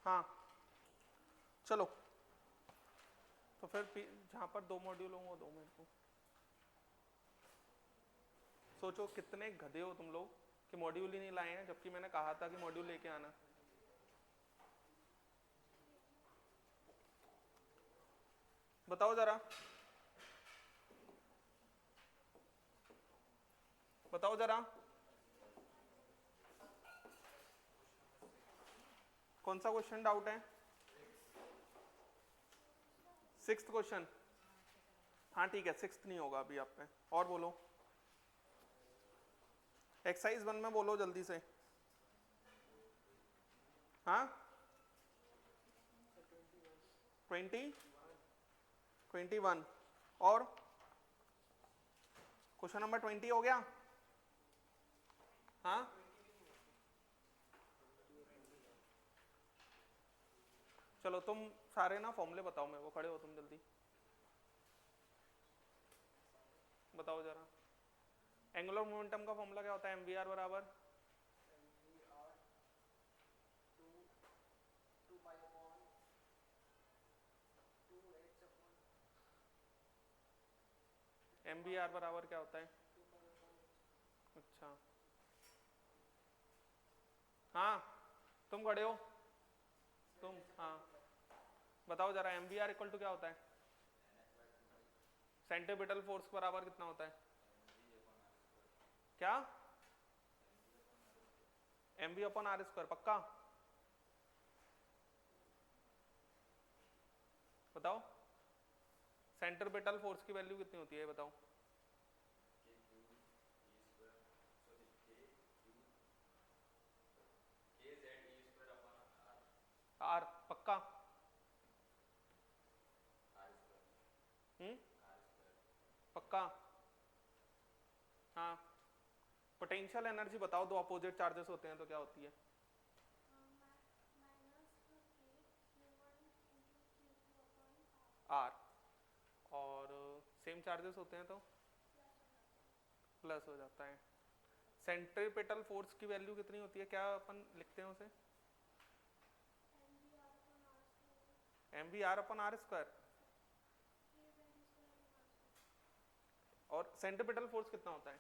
हाँ चलो, तो फिर जहाँ पर 2 मॉड्यूल होंगे वो 2 मेरे को। सोचो कितने गधे हो तुम लोग कि मॉड्यूल ही नहीं लाए हैं, जबकि मैंने कहा था कि मॉड्यूल लेके आना। बताओ जरा, बताओ जरा, कौन सा क्वेश्चन डाउट है? 6th question. हाँ ठीक है, 6th नहीं होगा अभी आप पे। और बोलो, एक्सरसाइज 1 में बोलो जल्दी से। हाँ 21 और क्वेश्चन नंबर 20 हो गया। हाँ चलो तुम सारे ना फॉर्मूले बताओ मेरे को, खड़े हो तुम जल्दी बताओ जरा। एंगुलर मोमेंटम का फॉर्मूला क्या होता है? एम वी आर बराबर एम वी आर बराबर क्या होता है? अच्छा हाँ तुम खड़े हो तुम, हाँ बताओ जरा, M V R equal to क्या होता है? सेंट्रीपिटल फोर्स बराबर कितना होता है? क्या? M V upon R square, पक्का? बताओ सेंट्रीपिटल फोर्स की वैल्यू कितनी होती है बताओ? आर, पक्का? पक्का? हाँ पोटेंशियल एनर्जी बताओ, दो अपोजिट चार्जेस होते हैं तो क्या होती है? आर। और सेम चार्जेस होते हैं तो प्लस हो जाता है। सेंट्रीपिटल फोर्स की वैल्यू कितनी होती है, क्या अपन लिखते हैं उसे? M V R upon R square. और सेंट्रीपिटल फोर्स कितना होता है?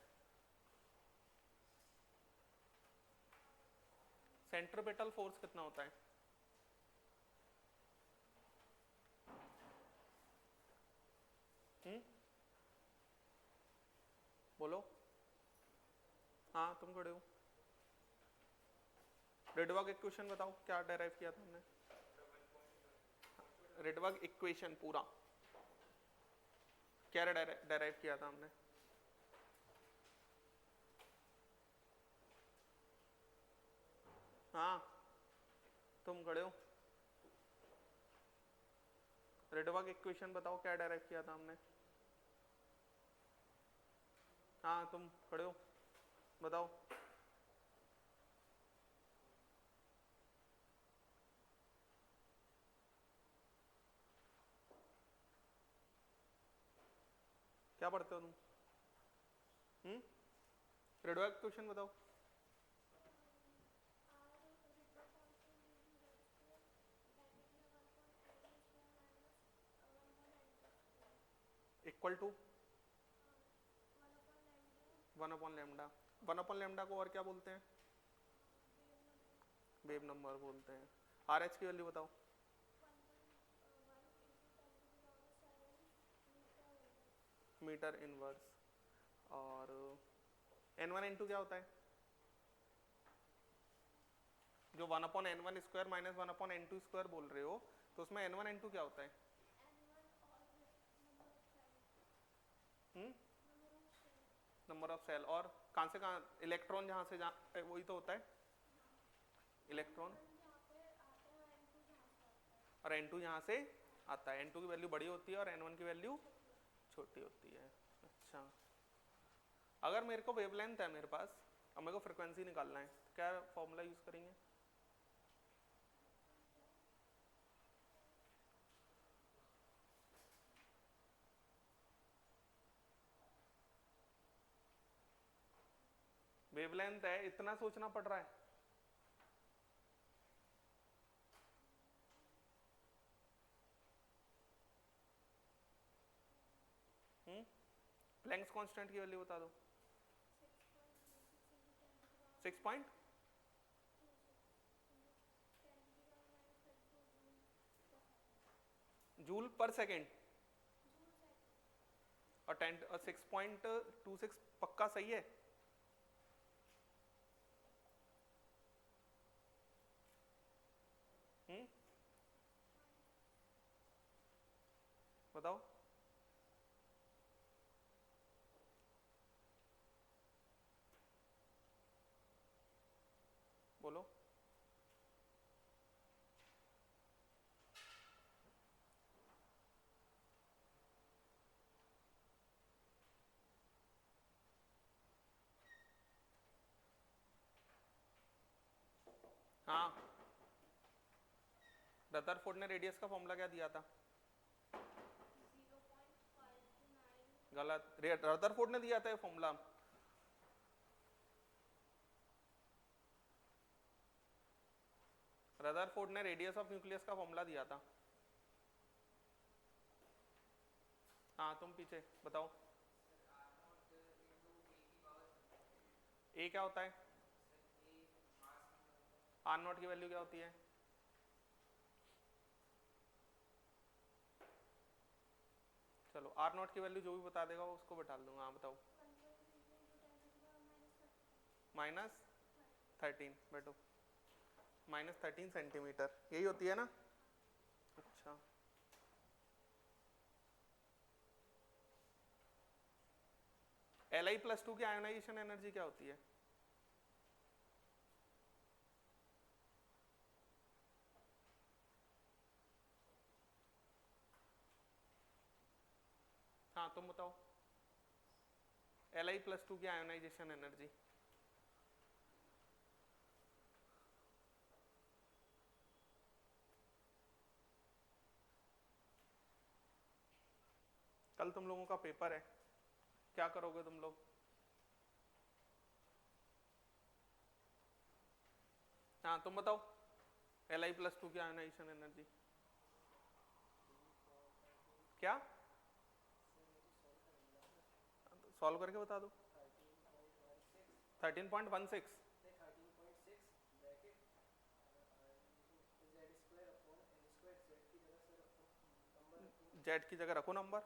सेंट्रीपिटल फोर्स कितना होता है? बोलो। हाँ तुम खड़े हो। रेडवर्ग इक्वेशन बताओ, क्या डेराइव किया था हमने? रेडवर्ग इक्वेशन पूरा क्या डेराइव किया था हमने? हाँ तुम खड़े हो। रेडवर्ग इक्वेशन बताओ, क्या डेराइव किया था हमने? हाँ तुम खड़े हो, बताओ। क्या पढ़ते हो तुम? रेडवर्ग इक्वेशन बताओ। Equal to 1/λ। 1/λ को और क्या बोलते हैं? वेव नंबर बोलते हैं। आर एच की वैल्यू बताओ। Metre inverse. और N1 N2 क्या होता है? जो 1/n1 square minus 1/n2 square बोल रहे हो, तो उसमें N1 N2 क्या होता है? Number of shell. और कहाँ से कहाँ इलेक्ट्रॉन, जहाँ से जहाँ वही तो होता है इलेक्ट्रॉन। और N2 यहाँ से आता है। N2 की वैल्यू बड़ी होती है और N1 की वैल्यू छोटी होती है। अच्छा, अगर मेरे को वेवलेंथ है मेरे पास और मेरे को फ्रिक्वेंसी निकालना है, तो क्या फॉर्मूला यूज करेंगे? वेवलेंथ है, इतना सोचना पड़ रहा है? प्लैंक्स कांस्टेंट की वैल्यू बता दो। 6 पॉइंट जूल पर सेकेंड और 6.26 पक्का सही है। बताओ। बोलो। हाँ, रदरफोर्ड ने रेडियस का फॉर्मूला क्या दिया था? गलत, रदरफोर्ड ने दिया था ये फॉर्मूला। रदरफोर्ड ने रेडियस ऑफ न्यूक्लियस का फॉर्मूला दिया था। हाँ तुम पीछे बताओ। ए क्या होता है? आर नॉट की वैल्यू क्या होती है? चलो आर नॉट की वैल्यू जो भी बता देगा उसको बैठा दूंगा। हाँ बताओ। -13 बैठो। -13 सेंटीमीटर यही होती है ना? अच्छा, Li+2 की आयोनाइजेशन एनर्जी क्या होती है? हाँ तुम बताओ। Li+2 की आयोनाइजेशन एनर्जी। कल तुम लोगों का पेपर है, क्या करोगे तुम लोग? हाँ तुम बताओ। Li+2 की आयोनाइजेशन एनर्जी क्या? सॉल्व करके बता दो। 13.16 जेड की जगह रखो नंबर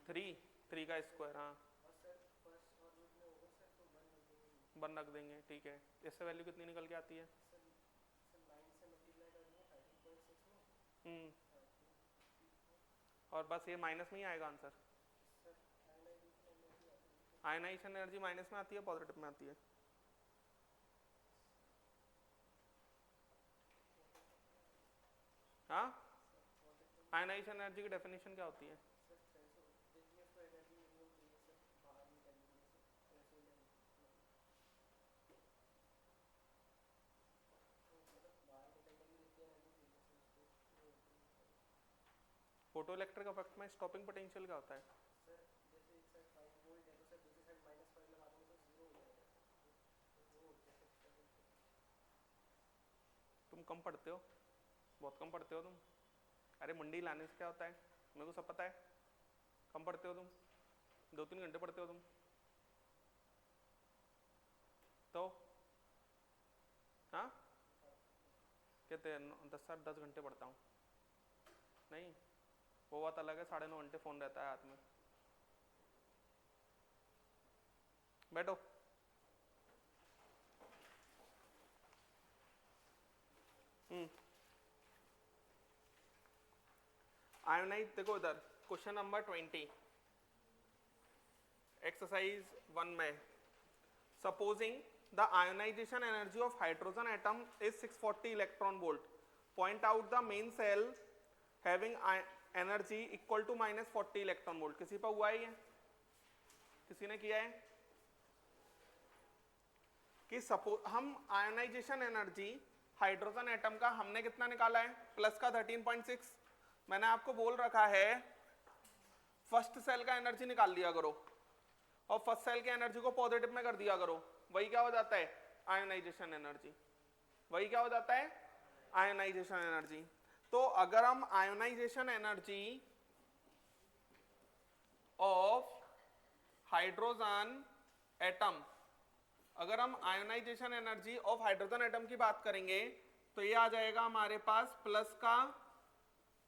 3 का स्क्वायर। हाँ 1 रख देंगे, ठीक है। इससे वैल्यू कितनी निकल के आती है? और बस ये माइनस में ही आएगा आंसर। आयनाइजेशन एनर्जी माइनस में आती है पॉजिटिव में आती है? हाँ, आयनाइजेशन एनर्जी की डेफिनेशन क्या होती है? फोटो इलेक्ट्रिक इफेक्ट में स्टॉपिंग पोटेंशियल क्या होता है? तुम कम पढ़ते हो, बहुत कम पढ़ते हो तुम। अरे मंडी लाने से क्या होता है, मेरे को सब पता है। कम पढ़ते हो तुम, 2-3 घंटे पढ़ते हो तुम तो। हाँ कहते हैं 10 घंटे पढ़ता हूँ, नहीं वो बात अलग है। 9.5 घंटे फोन रहता है हाथ में। बैठो। आयोनाइज देखो इधर क्वेश्चन नंबर 20 एक्सरसाइज 1 में, supposing the ionization energy of hydrogen atom is 640 electron volt, point out the main shell having energy equal to -40 electron volt. किसी पर हुआ है ये? किसी ने किया है? कि सपोज हम आयोनाइजेशन एनर्जी हाइड्रोजन एटम का हमने कितना निकाला है? प्लस का 13.6। मैंने आपको बोल रखा है फर्स्ट सेल का एनर्जी निकाल लिया करो और फर्स्ट सेल के एनर्जी को पॉजिटिव में कर दिया करो, वही क्या हो जाता है? Ionization energy. वही क्या हो जाता है? Ionization energy. तो अगर हम ionization energy of hydrogen atom, अगर हम ionization energy of hydrogen atom की बात करेंगे तो ये आ जाएगा हमारे पास प्लस का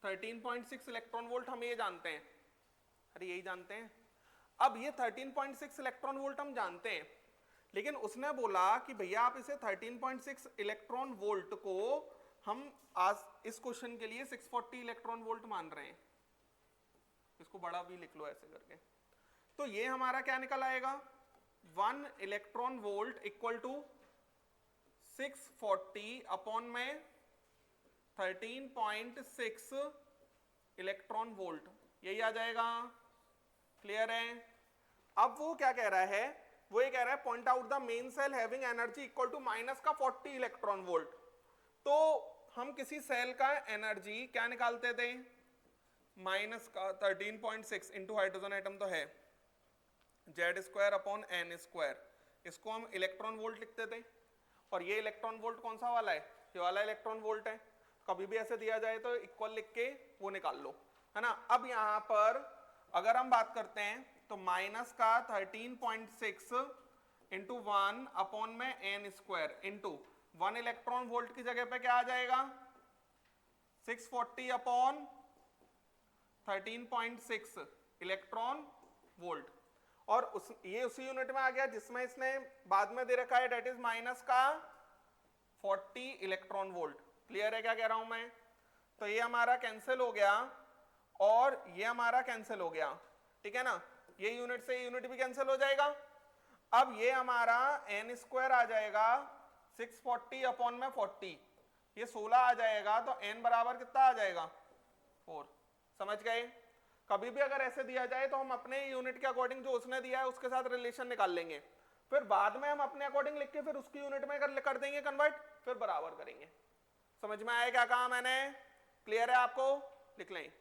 13.6 इलेक्ट्रॉन वोल्ट, हम ये जानते हैं, अरे यही जानते हैं। अब ये 13.6 इलेक्ट्रॉन वोल्ट हम जानते हैं, लेकिन उसने बोला कि भैया आप इसे 13.6 इलेक्ट्रॉन वोल्ट को हम आज इस क्वेश्चन के लिए 640 इलेक्ट्रॉन वोल्ट मान रहे हैं, इसको बड़ा भी लिख लो ऐसे करके, तो ये हमारा क्या निकल आएगा 1 electron volt equal to 640 upon में 13.6 इलेक्ट्रॉन वोल्ट, यही आ जाएगा। क्लियर है? अब वो क्या कह रहा है, वो ये कह रहा है point out the main shell having energy equal to minus का 40 इलेक्ट्रॉन वोल्ट। तो हम किसी सेल का एनर्जी क्या निकालते थे, माइनस का 13.6 इंटू हाइड्रोजन एटम तो है Z² अपॉन N², इसको हम इलेक्ट्रॉन वोल्ट लिखते थे, और ये इलेक्ट्रॉन वोल्ट कौन सा वाला है, ये वाला इलेक्ट्रॉन वोल्ट है। कभी भी ऐसे दिया जाए तो इक्वल लिख के वो निकाल लो, है ना। अब यहाँ पर अगर हम बात करते हैं तो माइनस का 13.6 इंटू 1 अपॉन में N² इंटू 1 इलेक्ट्रॉन वोल्ट की जगह पे क्या आ जाएगा 640 अपॉन 13.6 इलेक्ट्रॉन वोल्ट, और ये उसी यूनिट में आ गया जिसमें इसने बाद में दे रखा है, डेट इज माइनस का 40 इलेक्ट्रॉन वोल्ट। क्लियर है क्या कह रहा हूं मैं? तो ये हमारा कैंसिल हो गया और ये हमारा कैंसिल हो गया, ठीक है ना, ये यूनिट से यूनिट भी कैंसिल हो जाएगा। अब ये हमारा N² आ जाएगा 640 अपॉन में 40, ये 16 आ जाएगा, तो N बराबर कितना आ जाएगा 4। समझ गए? कभी भी अगर ऐसे दिया जाए तो हम अपने यूनिट के अकॉर्डिंग जो उसने दिया है उसके साथ रिलेशन निकाल लेंगे, फिर बाद में हम अपने अकॉर्डिंग लिख के फिर उसकी यूनिट में कर देंगे कन्वर्ट, फिर बराबर करेंगे। समझ में आया क्या कहा मैंने? क्लियर है आपको? लिख लें।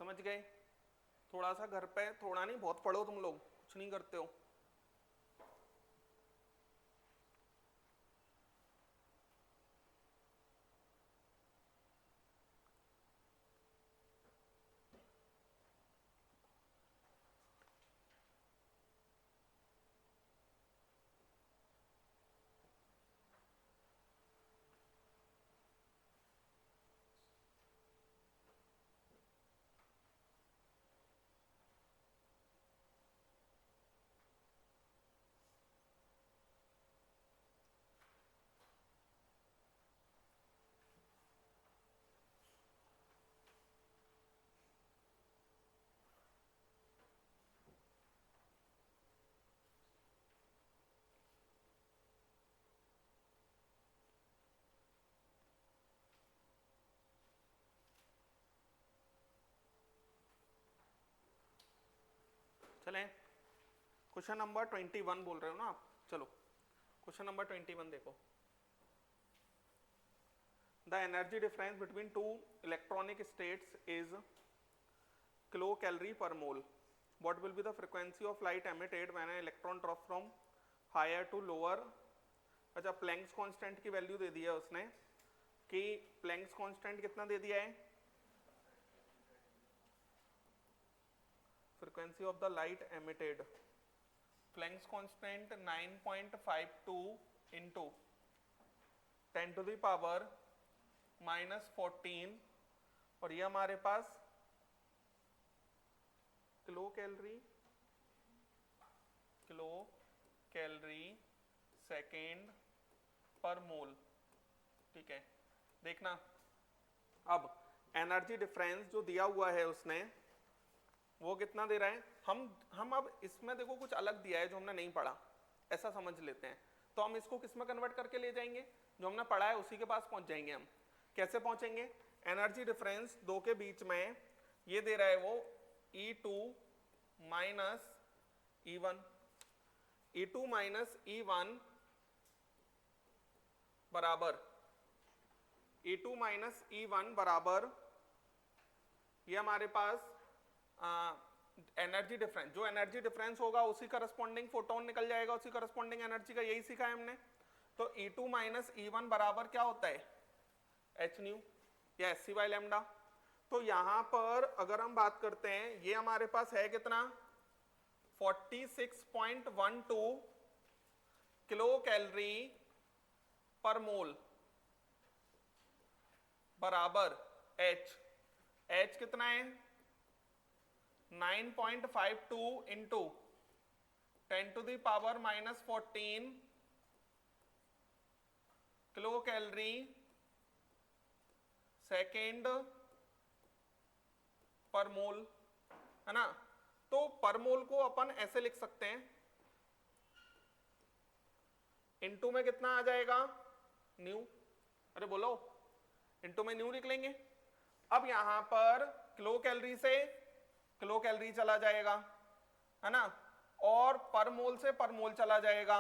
समझ गए? थोड़ा सा घर पे, थोड़ा नहीं बहुत पढ़ो तुम लोग, कुछ नहीं करते हो। चलें, क्वेश्चन नंबर 21 बोल रहे हो ना आप, चलो क्वेश्चन नंबर 21 देखो। The energy difference between two electronic states is kilocalorie per mole. What will be the frequency of light emitted when an electron drop from higher to lower. अच्छा, Planck's constant की value दे दी है उसने कि Planck's constant कितना दे दिया है, frequency of the light emitted, Planck's constant 9.52 into 10 to the power -14, और ये हमारे पास किलो कैलोरी सेकेंड पर मोल। ठीक है, देखना अब एनर्जी डिफरेंस जो दिया हुआ है उसने वो कितना दे रहा है। हम अब इसमें देखो कुछ अलग दिया है जो हमने नहीं पढ़ा, ऐसा समझ लेते हैं, तो हम इसको किस में कन्वर्ट करके ले जाएंगे, जो हमने पढ़ा है उसी के पास पहुंच जाएंगे हम। कैसे पहुंचेंगे? एनर्जी डिफरेंस दो के बीच में ये दे रहा है वो E2 minus E1, E2 minus E1 बराबर E2 माइनस E1 बराबर ये हमारे पास एनर्जी डिफरेंस, जो एनर्जी डिफरेंस होगा उसी करस्पॉन्डिंग फोटोन निकल जाएगा, उसी करस्पॉन्डिंग एनर्जी का, यही सीखा है हमने। तो E2 माइनस E1 बराबर क्या होता है h न्यू या SC बाय लैम्डा। तो यहां पर अगर हम बात करते हैं ये हमारे पास है कितना 46.12 किलो कैलोरी पर मोल बराबर H कितना है 9.52 into 10 to the power minus 14 kilo calorie second पर मोल, है ना। तो पर मोल को अपन ऐसे लिख सकते हैं, इनटू में कितना आ जाएगा न्यू, अरे बोलो इनटू में न्यू लिख लेंगे। अब यहां पर किलो कैलोरी से किलो कैलोरी चला जाएगा, है ना, और पर मोल से पर मोल चला जाएगा।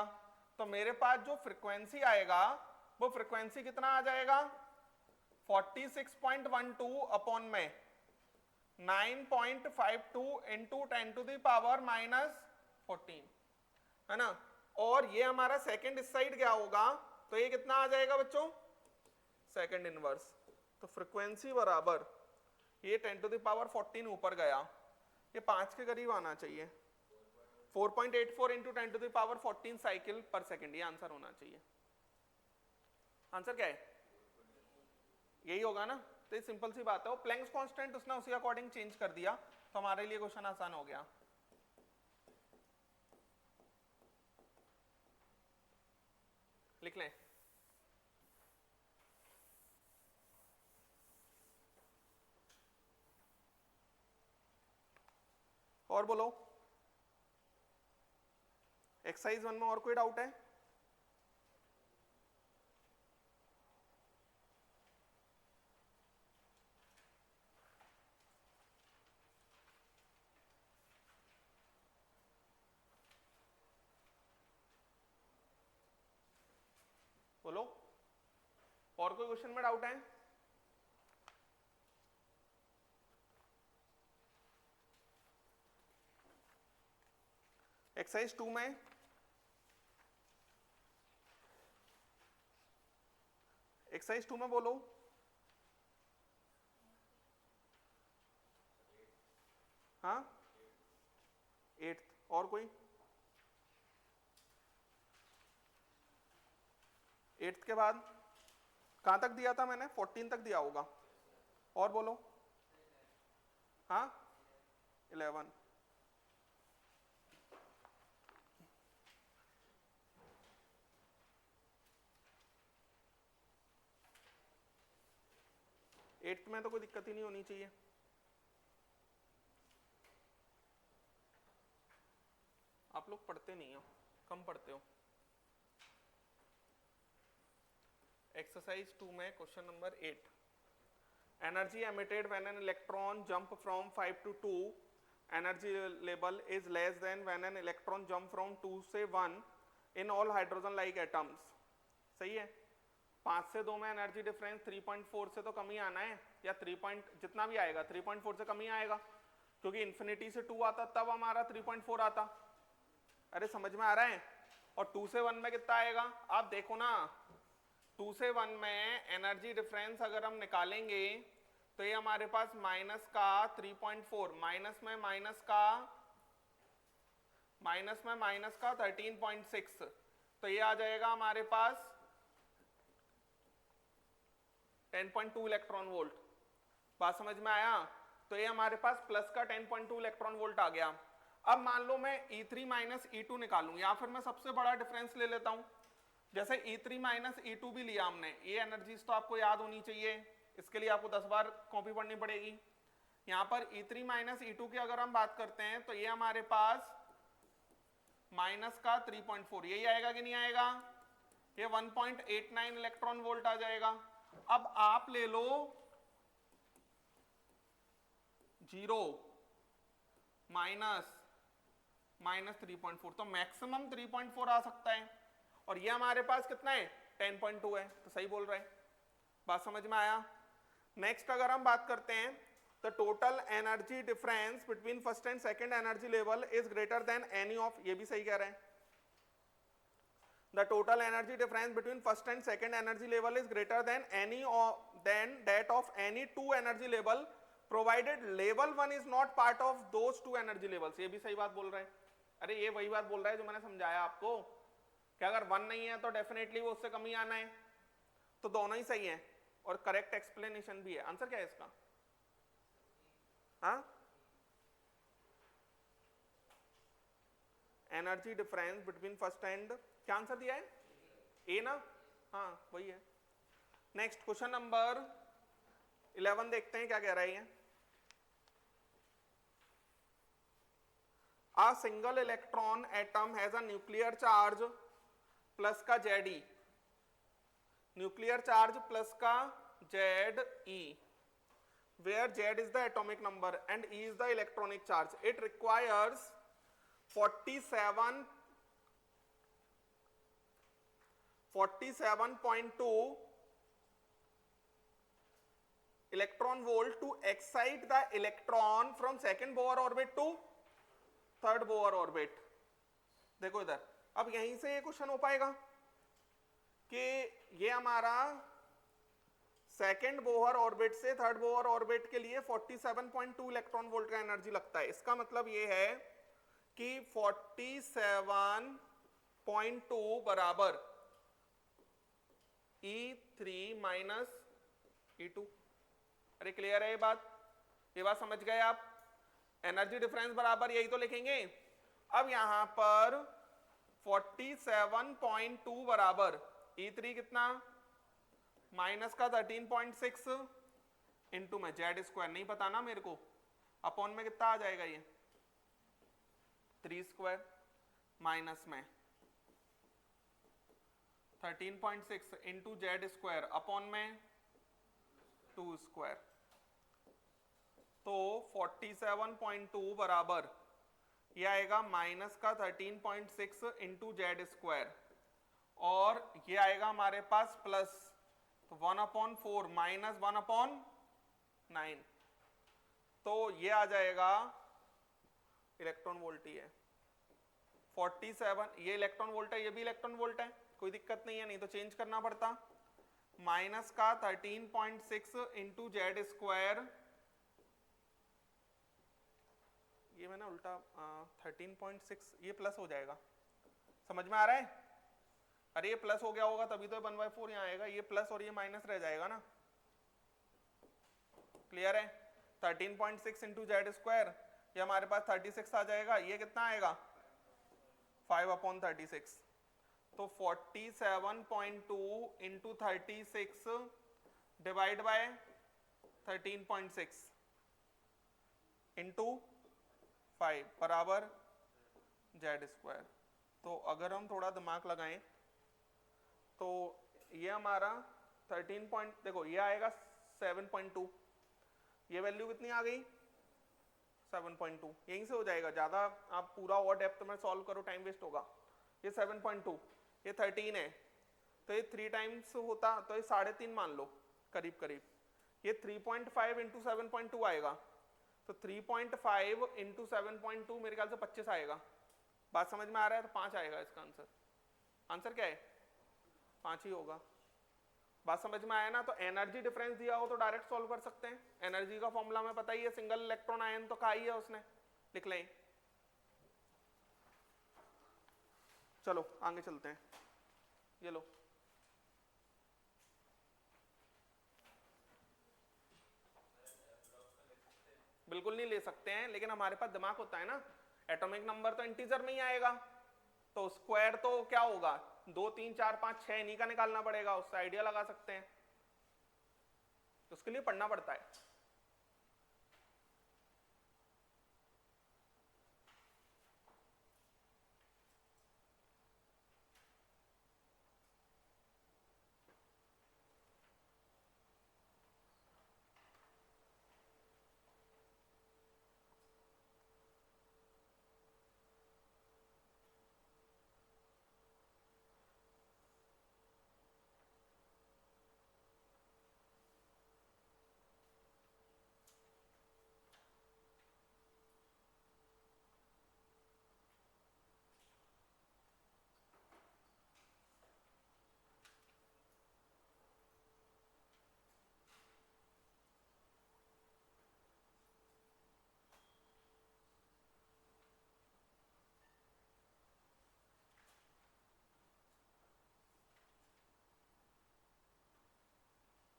तो मेरे पास जो फ्रीक्वेंसी आएगा वो फ्रीक्वेंसी कितना आ जाएगा 46.12 अपॉन में 9.52 into 10 to the power minus 14, है ना। और ये हमारा सेकंड इस साइड क्या होगा, तो ये कितना आ जाएगा बच्चों सेकंड इनवर्स। तो फ्रीक्वेंसी बराबर ये 10 टू द पावर 14 ऊपर गया, ये 5 के करीब आना चाहिए, 4.84 into 10 to the power 14 cycle पर सेकंड, ये आंसर होना चाहिए। आंसर क्या है यही होगा ना। तो ये सिंपल सी बात है, वो प्लैंक्स कांस्टेंट उसने उसी अकॉर्डिंग चेंज कर दिया, तो हमारे लिए क्वेश्चन आसान हो गया। लिख लें, और बोलो एक्सरसाइज 1 में और कोई डाउट है? बोलो और कोई क्वेश्चन में डाउट है? एक्सरसाइज 2 में एक्सरसाइज 2 में बोलो। हाँ 8th, और कोई 8th के बाद कहां तक दिया था मैंने 14 तक दिया होगा, और बोलो। हाँ 11, एट्थ में तो कोई दिक्कत ही नहीं होनी चाहिए। आप लोग पढ़ते नहीं हो, कम पढ़ते हो। एक्सरसाइज 2 में question number 8, energy emitted when an electron jump from 5 to 2 energy level is less than when an electron jump from 2 से 1 in all hydrogen like atoms. सही है, 5 से 2 में एनर्जी डिफरेंस 3.4 से तो कम ही आना है, या 3 जितना भी आएगा 3.4 से कम ही आएगा, क्योंकि इन्फिनिटी से 2 आता तब हमारा 3.4 आता। अरे समझ में आ रहा है। और 2 से 1 में कितना आएगा, आप देखो ना, 2 से 1 में एनर्जी डिफरेंस अगर हम निकालेंगे तो ये हमारे पास माइनस का 3.4, माइनस में माइनस का 13.6, तो ये आ जाएगा हमारे पास 10.2 इलेक्ट्रॉन वोल्ट। बात समझ में आया। तो ये हमारे पास प्लस का 10.2 इलेक्ट्रॉन वोल्ट आ गया। अब मान लो मैं E3 माइनस E2 निकालूं, या फिर मैं सबसे बड़ा डिफरेंस ले लेता हूं, जैसे E3 माइनस E2 भी लिया हमने। ये एनर्जीज तो आपको याद होनी चाहिए, इसके लिए आपको 10 बार कॉपी पढ़नी पड़ेगी। यहाँ पर E3 माइनस E2 की अगर हम बात करते हैं तो ये हमारे पास माइनस का 3.4, यही आएगा कि नहीं आएगा, ये 1.89 इलेक्ट्रॉन वोल्ट आ जाएगा। अब आप ले लो 0 माइनस 3.4, तो मैक्सिमम 3.4 आ सकता है, और ये हमारे पास कितना है 10.2 है, तो सही बोल रहा है। बात समझ में आया। नेक्स्ट अगर हम बात करते हैं, the total energy difference between first and second energy level is greater than any of, ये भी सही कह रहे हैं, the total energy difference between first and second energy level is greater than that of any two energy level provided level 1 is not part of those two energy levels, ये भी सही बात बोल रहे हैं। अरे ये वही बात बोल रहा है जो मैंने समझाया आपको कि अगर 1 नहीं है तो डेफिनेटली वो उससे कम ही आना है, तो दोनों ही सही है और करेक्ट एक्सप्लेनेशन भी है। आंसर क्या है इसका? हाँ, energy difference between first and, क्या आंसर दिया है? ए ना? हाँ वही है। नेक्स्ट क्वेश्चन नंबर 11 देखते हैं क्या कह रहा है ये। A single electron atom has a nuclear charge plus का Ze, nuclear charge प्लस का Ze, where Z is the atomic number and E is the electronic charge. It requires 47.2 electron volt to excite the electron from second Bohr orbit to third Bohr orbit. देखो इधर, अब यहीं से ये question हो पाएगा कि ये हमारा सेकंड बोहर ऑर्बिट से थर्ड बोहर ऑर्बिट के लिए 47.2 इलेक्ट्रॉन वोल्ट का एनर्जी लगता है। इसका मतलब ये है कि 47.2 बराबर E3 माइनस E2। अरे क्लियर है ये बात? ये बात समझ गए आप? एनर्जी डिफरेंस बराबर यही तो लिखेंगे। अब यहां पर 47.2 बराबर E3 कितना, माइनस का 13.6 इंटू में जेड स्क्वायर नहीं पता ना मेरे को, अपॉन में कितना आ जाएगा ये 3 स्क्वायर, माइनस में 13.6 इंटू जेड स्क्वायर अपॉन में 2 स्क्वायर, तो 47.2 बराबर ये आएगा माइनस का 13.6 इंटू जेड स्क्वायर, और ये आएगा हमारे पास प्लस, तो 1/4 माइनस 1/9, तो ये आ जाएगा इलेक्ट्रॉन वोल्ट ही है 47। ये इलेक्ट्रॉन वोल्ट है, ये भी इलेक्ट्रॉन वोल्ट है, कोई दिक्कत नहीं है, नहीं तो चेंज करना पड़ता। माइनस का 13.6 इंटू जेड स्क्वायर, ये मैंने उल्टा 13.6, ये प्लस हो जाएगा, समझ में आ रहा है? अरे ये प्लस हो गया होगा तभी तो 1/4 यहाँ आएगा, ये प्लस और ये माइनस रह जाएगा ना। क्लियर है? 13.6 इंटू जेड स्क्वायर, ये हमारे पास 36 आ जाएगा, ये कितना आएगा 5/36, तो 47.2 इंटू 36 डिवाइड बाय 13.6 इंटू 5 बराबर जेड स्क्वायर। तो अगर हम थोड़ा दिमाग लगाएं तो ये हमारा 13 पॉइंट, देखो ये आएगा 7.2, ये वैल्यू कितनी आ गई 7.2, यहीं से हो जाएगा, ज्यादा आप पूरा और डेप्थ में सॉल्व करो टाइम वेस्ट होगा। ये 7.2, ये 13 है, तो ये 3 टाइम्स होता तो ये 3.5 मान लो करीब करीब, ये 3.5 इंटू 7.2 आएगा, तो 3.5 इंटू 7.2 मेरे ख्याल से 25 आएगा। बात समझ में आ रहा है? तो 5 आएगा इसका आंसर। आंसर क्या है? 5 ही होगा। बात समझ में आया ना? तो एनर्जी डिफरेंस दिया हो तो डायरेक्ट सॉल्व कर सकते हैं। एनर्जी का फॉर्मूला में पता ही है, सिंगल इलेक्ट्रॉन आयन तो कहा ही है उसने, लिख लें। चलो आगे चलते हैं, ये लो बिल्कुल नहीं ले सकते हैं, लेकिन हमारे पास दिमाग होता है ना। एटॉमिक नंबर तो इंटीजर में ही आएगा, तो स्क्वायर तो क्या होगा 2 3 4 5 6 इन्हीं का निकालना पड़ेगा, उससे आइडिया लगा सकते हैं, उसके लिए पढ़ना पड़ता है।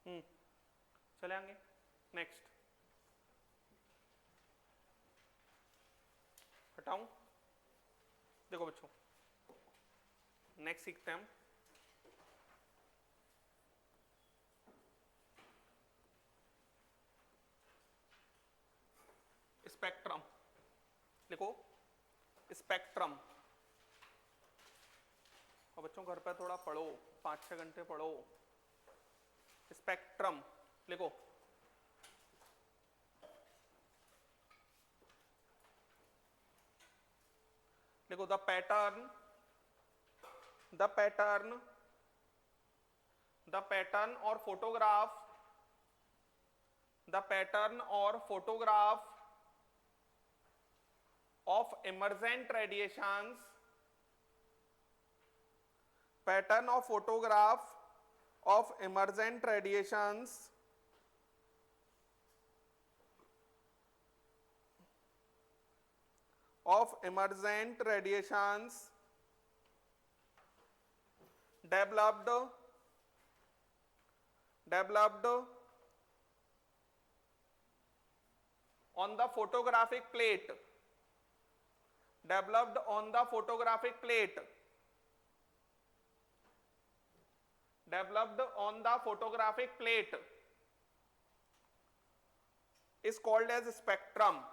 चले आएंगे नेक्स्ट। हटाऊं? देखो बच्चों, नेक्स्ट सीखते हैं हम स्पेक्ट्रम। लिखो स्पेक्ट्रम। और बच्चों घर पे थोड़ा पढ़ो, 5-6 घंटे पढ़ो। स्पेक्ट्रम लिखो। देखो द पैटर्न और photograph of emergent radiations, pattern of photograph of emergent radiations developed on the photographic plate, is called as spectrum,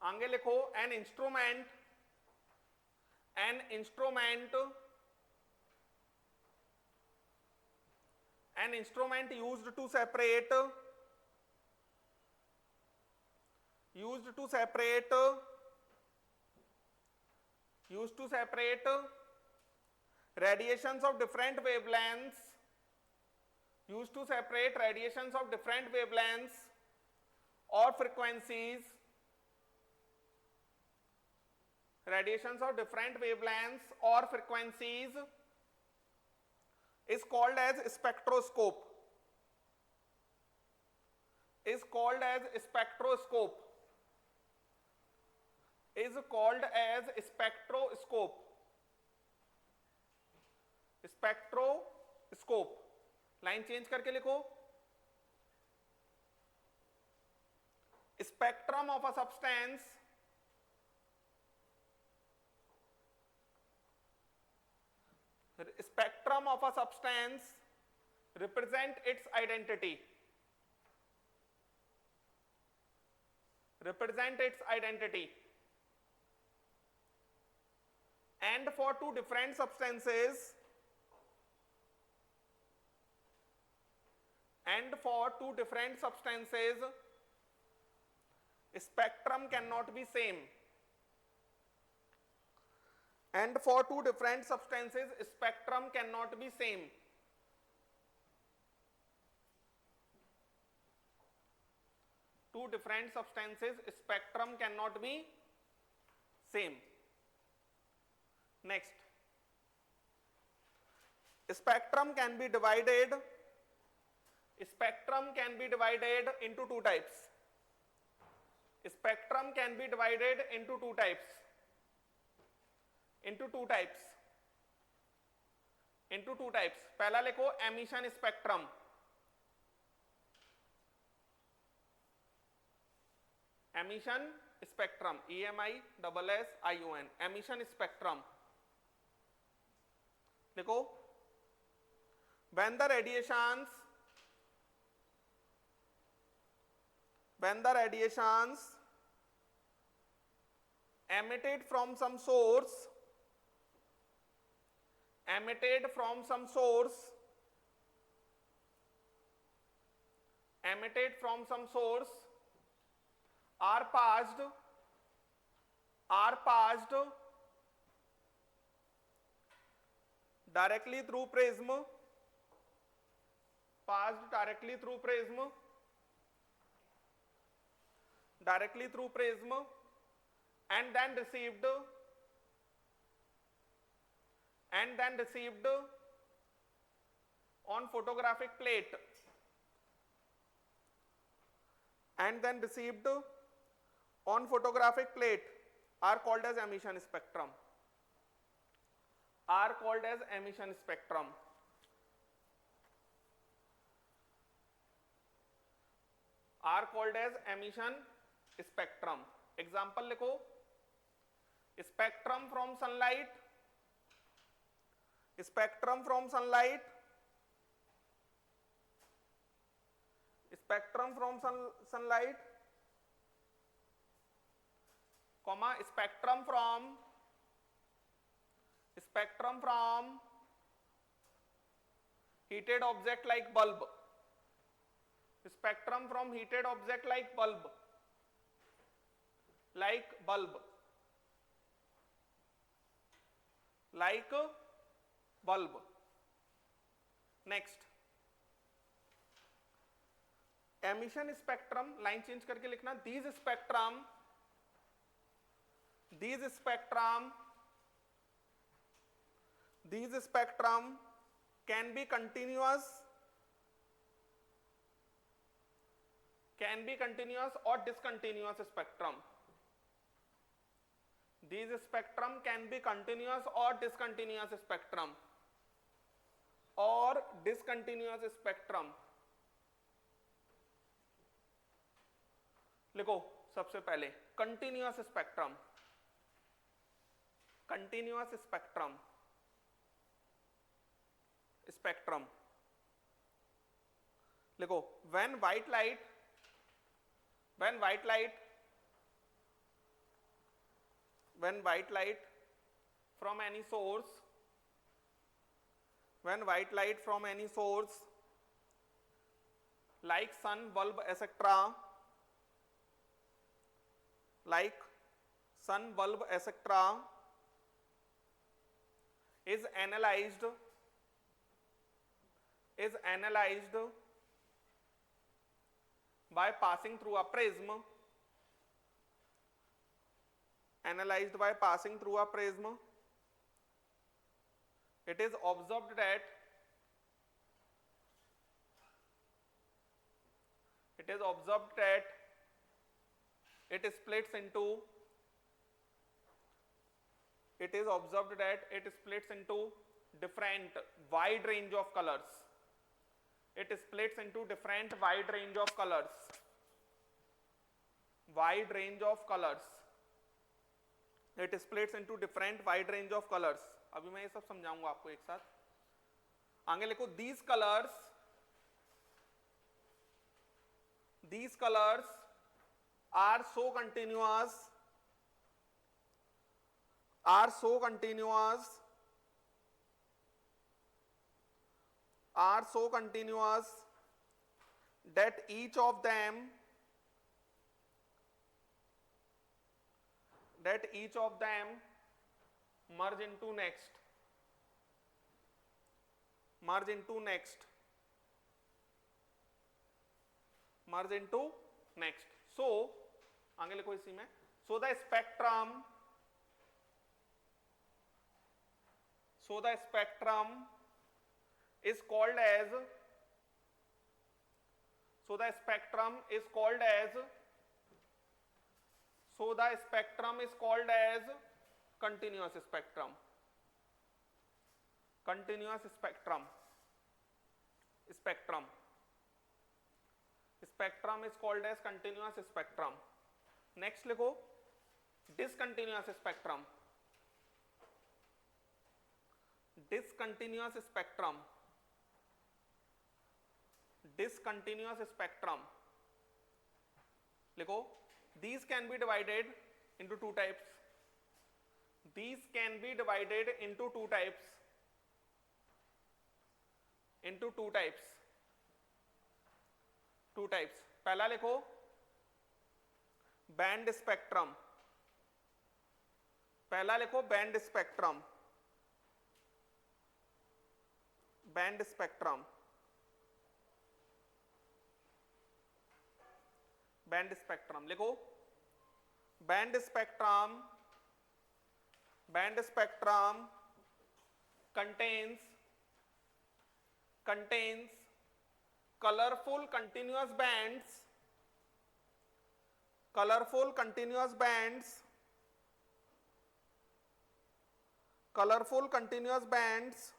आगे लिखो an instrument used to separate radiations of different wavelengths or frequencies, is called as spectroscope. Line change करके लिखो। Spectrum of a substance represent its identity, and for two different substances spectrum cannot be same. Two different substances spectrum cannot be same. Next, spectrum can be divided into two types. पहला लिखो emission spectrum. EMISSION, emission spectrum लिखो। when the radiations emitted from some source are passed directly through prism, and then received on photographic plate, are called as emission spectrum, are called as emission spectrum. Are called as emission spectrum. Example लिखो, spectrum from sunlight, spectrum from sunlight, spectrum from sunlight, comma, spectrum from heated object like bulb, spectrum from heated object like bulb, like bulb, like bulb. Next, emission spectrum, line change करके लिखना, these spectrum can be continuous or discontinuous spectrum. These spectrum can be continuous or discontinuous spectrum, or discontinuous spectrum. लिखो सबसे पहले continuous spectrum, spectrum लिखो, when white light from any source, like sun, bulb, etc., is analyzed by passing through a prism, it is observed that it splits into different wide range of colors. It splits into different wide range of colors. अभी मैं ये सब समझाऊंगा आपको एक साथ. आगे लिखो, these colors are so continuous that each of them merge into next. So आगे लिखो इसी में, so the spectrum is called as continuous spectrum. Spectrum is called as continuous spectrum. Next लिखो, discontinuous spectrum. लिखो, these can be divided into two types. पहला लिखो band spectrum. लिखो, band spectrum contains colorful continuous bands colorful continuous bands,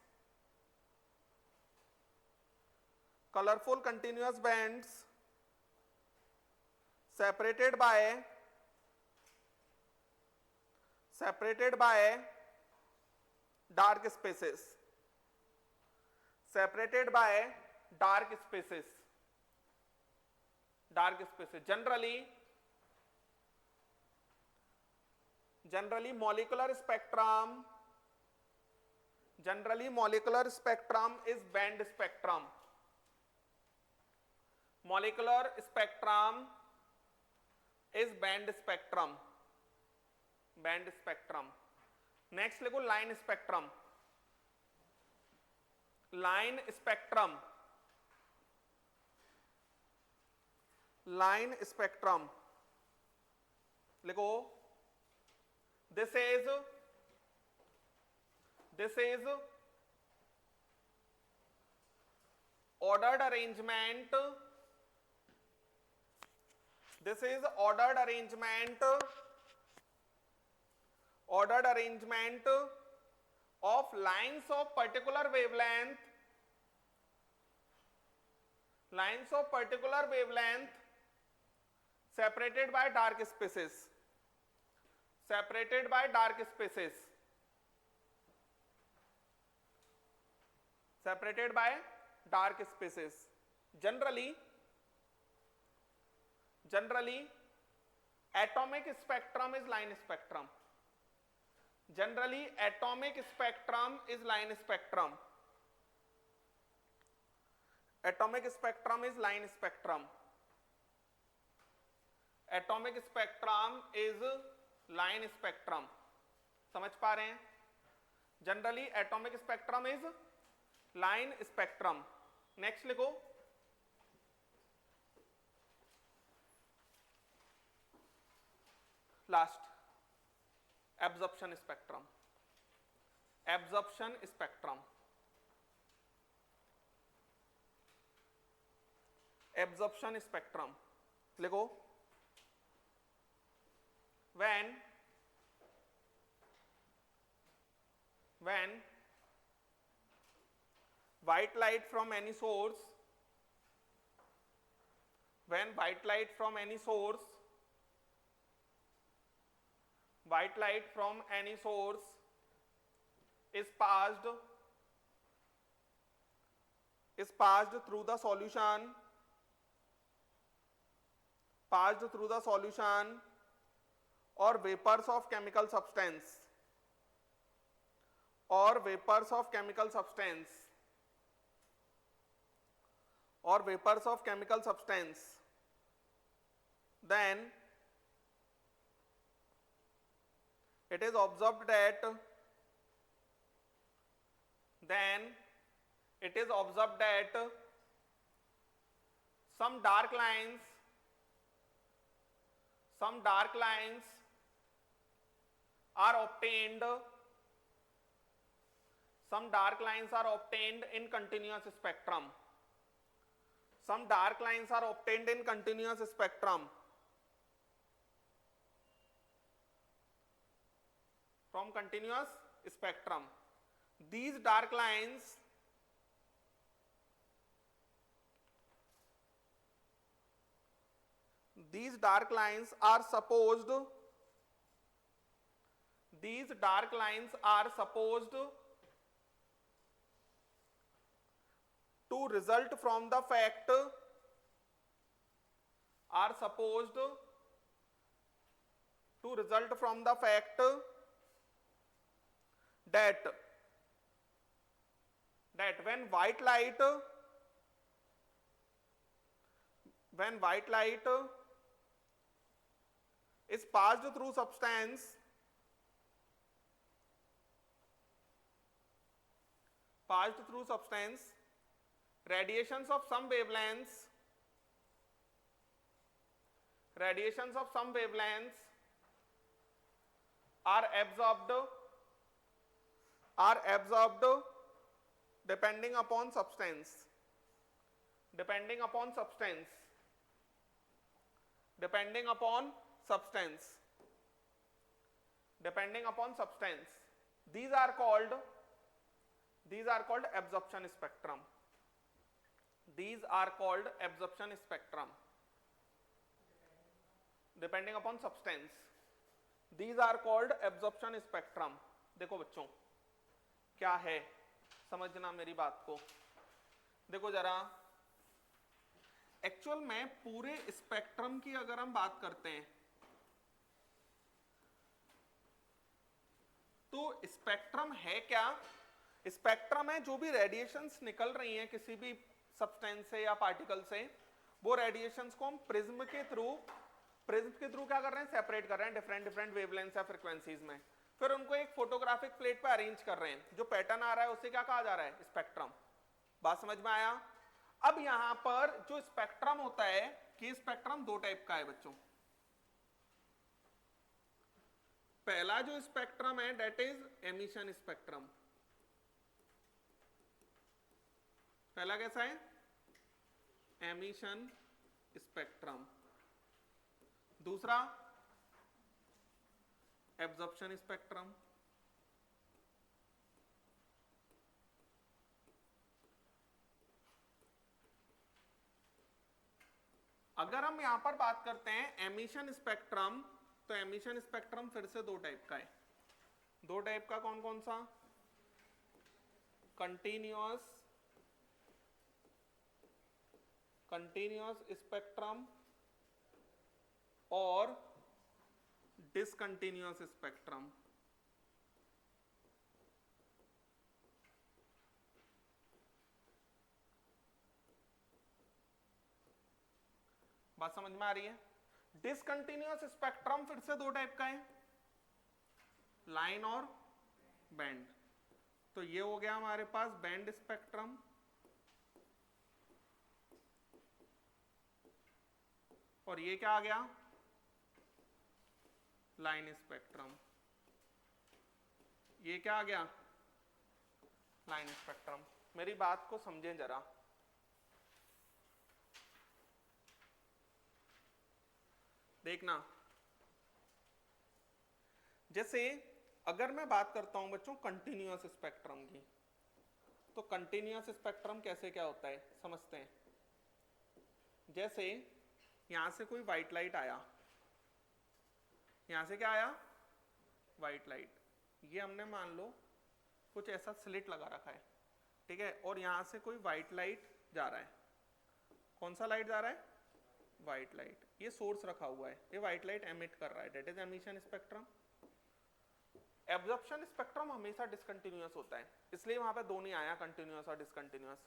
colorful continuous bands separated by dark spaces, separated by dark spaces, dark spaces. Generally molecular spectrum is band spectrum. Molecular spectrum is band spectrum, band spectrum. Next लिखो line spectrum, line spectrum, line spectrum लिखो. This is ordered arrangement, this is ordered arrangement of lines of particular wavelength, separated by dark spaces, separated by dark spaces, separated by dark spaces. Generally atomic spectrum is line spectrum. Generally atomic spectrum is line spectrum. Atomic spectrum is line spectrum. Atomic spectrum is line spectrum. समझ पा रहे हैं? Generally atomic spectrum is line spectrum. Next लिखो. Last, absorption spectrum. Absorption spectrum. Absorption spectrum. लिखो. When white light from any source, white light from any source is passed through the solution, or vapors of chemical substance, then it is observed that some dark lines are obtained in continuous spectrum. Some dark lines are obtained in continuous spectrum from continuous spectrum. These dark lines are supposed to result from the fact that when white light is passed through substance, radiations of some wavelengths are absorbed depending upon substance. these are called absorption spectrum. These are called absorption spectrum depending upon substance. These are called absorption spectrum. देखो बच्चों क्या है, समझना मेरी बात को। देखो जरा, एक्चुअल में पूरे स्पेक्ट्रम की अगर हम बात करते हैं तो स्पेक्ट्रम है क्या? स्पेक्ट्रम है जो भी रेडिएशंस निकल रही हैं किसी भी सब्सटेंस से या पार्टिकल से, वो रेडिएशंस को हम प्रिज्म के थ्रू क्या कर रहे हैं, सेपरेट कर रहे हैं डिफरेंट वेवलेंथ या फ्रीक्वेंसीज में, फिर उनको एक फोटोग्राफिक प्लेट पे अरेंज कर रहे हैं। जो पैटर्न आ रहा है उसे क्या कहा जा रहा है, स्पेक्ट्रम। बात समझ में आया? अब यहां पर जो स्पेक्ट्रम होता है कि स्पेक्ट्रम दो टाइप का है बच्चों। पहला जो स्पेक्ट्रम है दैट इज एमिशन स्पेक्ट्रम। पहला कैसा है, एमिशन स्पेक्ट्रम। दूसरा एब्जॉर्प्शन स्पेक्ट्रम। अगर हम यहां पर बात करते हैं एमिशन स्पेक्ट्रम, तो एमिशन स्पेक्ट्रम फिर से दो टाइप का है। दो टाइप का कौन कौन सा? कंटीन्यूअस स्पेक्ट्रम और डिसकंटिन्यूअस स्पेक्ट्रम। बात समझ में आ रही है? डिसकंटिन्यूअस स्पेक्ट्रम फिर से दो टाइप का है, लाइन और बैंड। तो ये हो गया हमारे पास बैंड स्पेक्ट्रम, और ये क्या आ गया, लाइन स्पेक्ट्रम। ये क्या आ गया, लाइन स्पेक्ट्रम। मेरी बात को समझें जरा। देखना, जैसे अगर मैं बात करता हूं बच्चों कंटीन्यूअस स्पेक्ट्रम की, तो कंटीन्यूअस स्पेक्ट्रम कैसे क्या होता है समझते हैं। जैसे यहां से कोई व्हाइट लाइट आया, यहां से क्या आया, व्हाइट लाइट। ये हमने मान लो कुछ ऐसा स्लिट लगा रखा है, ठीक है, और यहां से कोई व्हाइट लाइट जा रहा है। कौन सा लाइट जा रहा है, व्हाइट लाइट। ये सोर्स रखा हुआ है, ये व्हाइट लाइट एमिट कर रहा है, that is emission spectrum. Absorption spectrum हमेशा डिसकंटिन्यूअस होता है, इसलिए वहां पे दो नहीं आया, कंटिन्यूअस और डिसकंटिन्यूअस।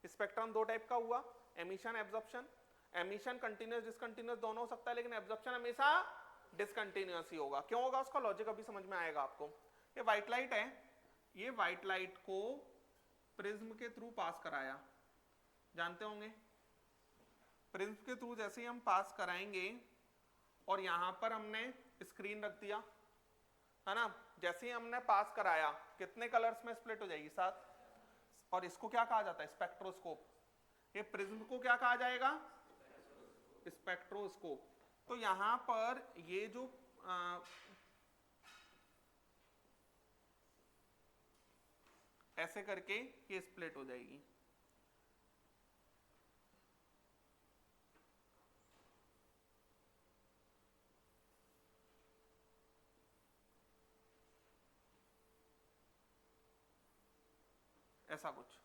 स्पेक्ट्रम दो टाइप का हुआ, emission absorption. Emission continuous discontinuous दोनों हो सकता है, लेकिन एब्जॉर्प्शन हमेशा डिसकंटिन्यूअस ही होगा। क्यों होगा उसका लॉजिक अभी समझ में आएगा आपको। ये व्हाइट लाइट है, ये व्हाइट लाइट को प्रिज्म के थ्रू पास कराया, जानते होंगे प्रिज्म के थ्रू जैसे ही हम पास कराएंगे, और यहां पर हमने स्क्रीन रख दिया है ना, जैसे ही हमने पास कराया कितने कलर्स में स्प्लिट हो जाएगी, 7। और इसको क्या कहा जाता है, स्पेक्ट्रोस्कोप। ये प्रिज्म को क्या कहा जाएगा, स्पेक्ट्रोस्कोप। तो यहां पर ये जो ऐसे करके ये स्प्लिट हो जाएगी। ऐसा कुछ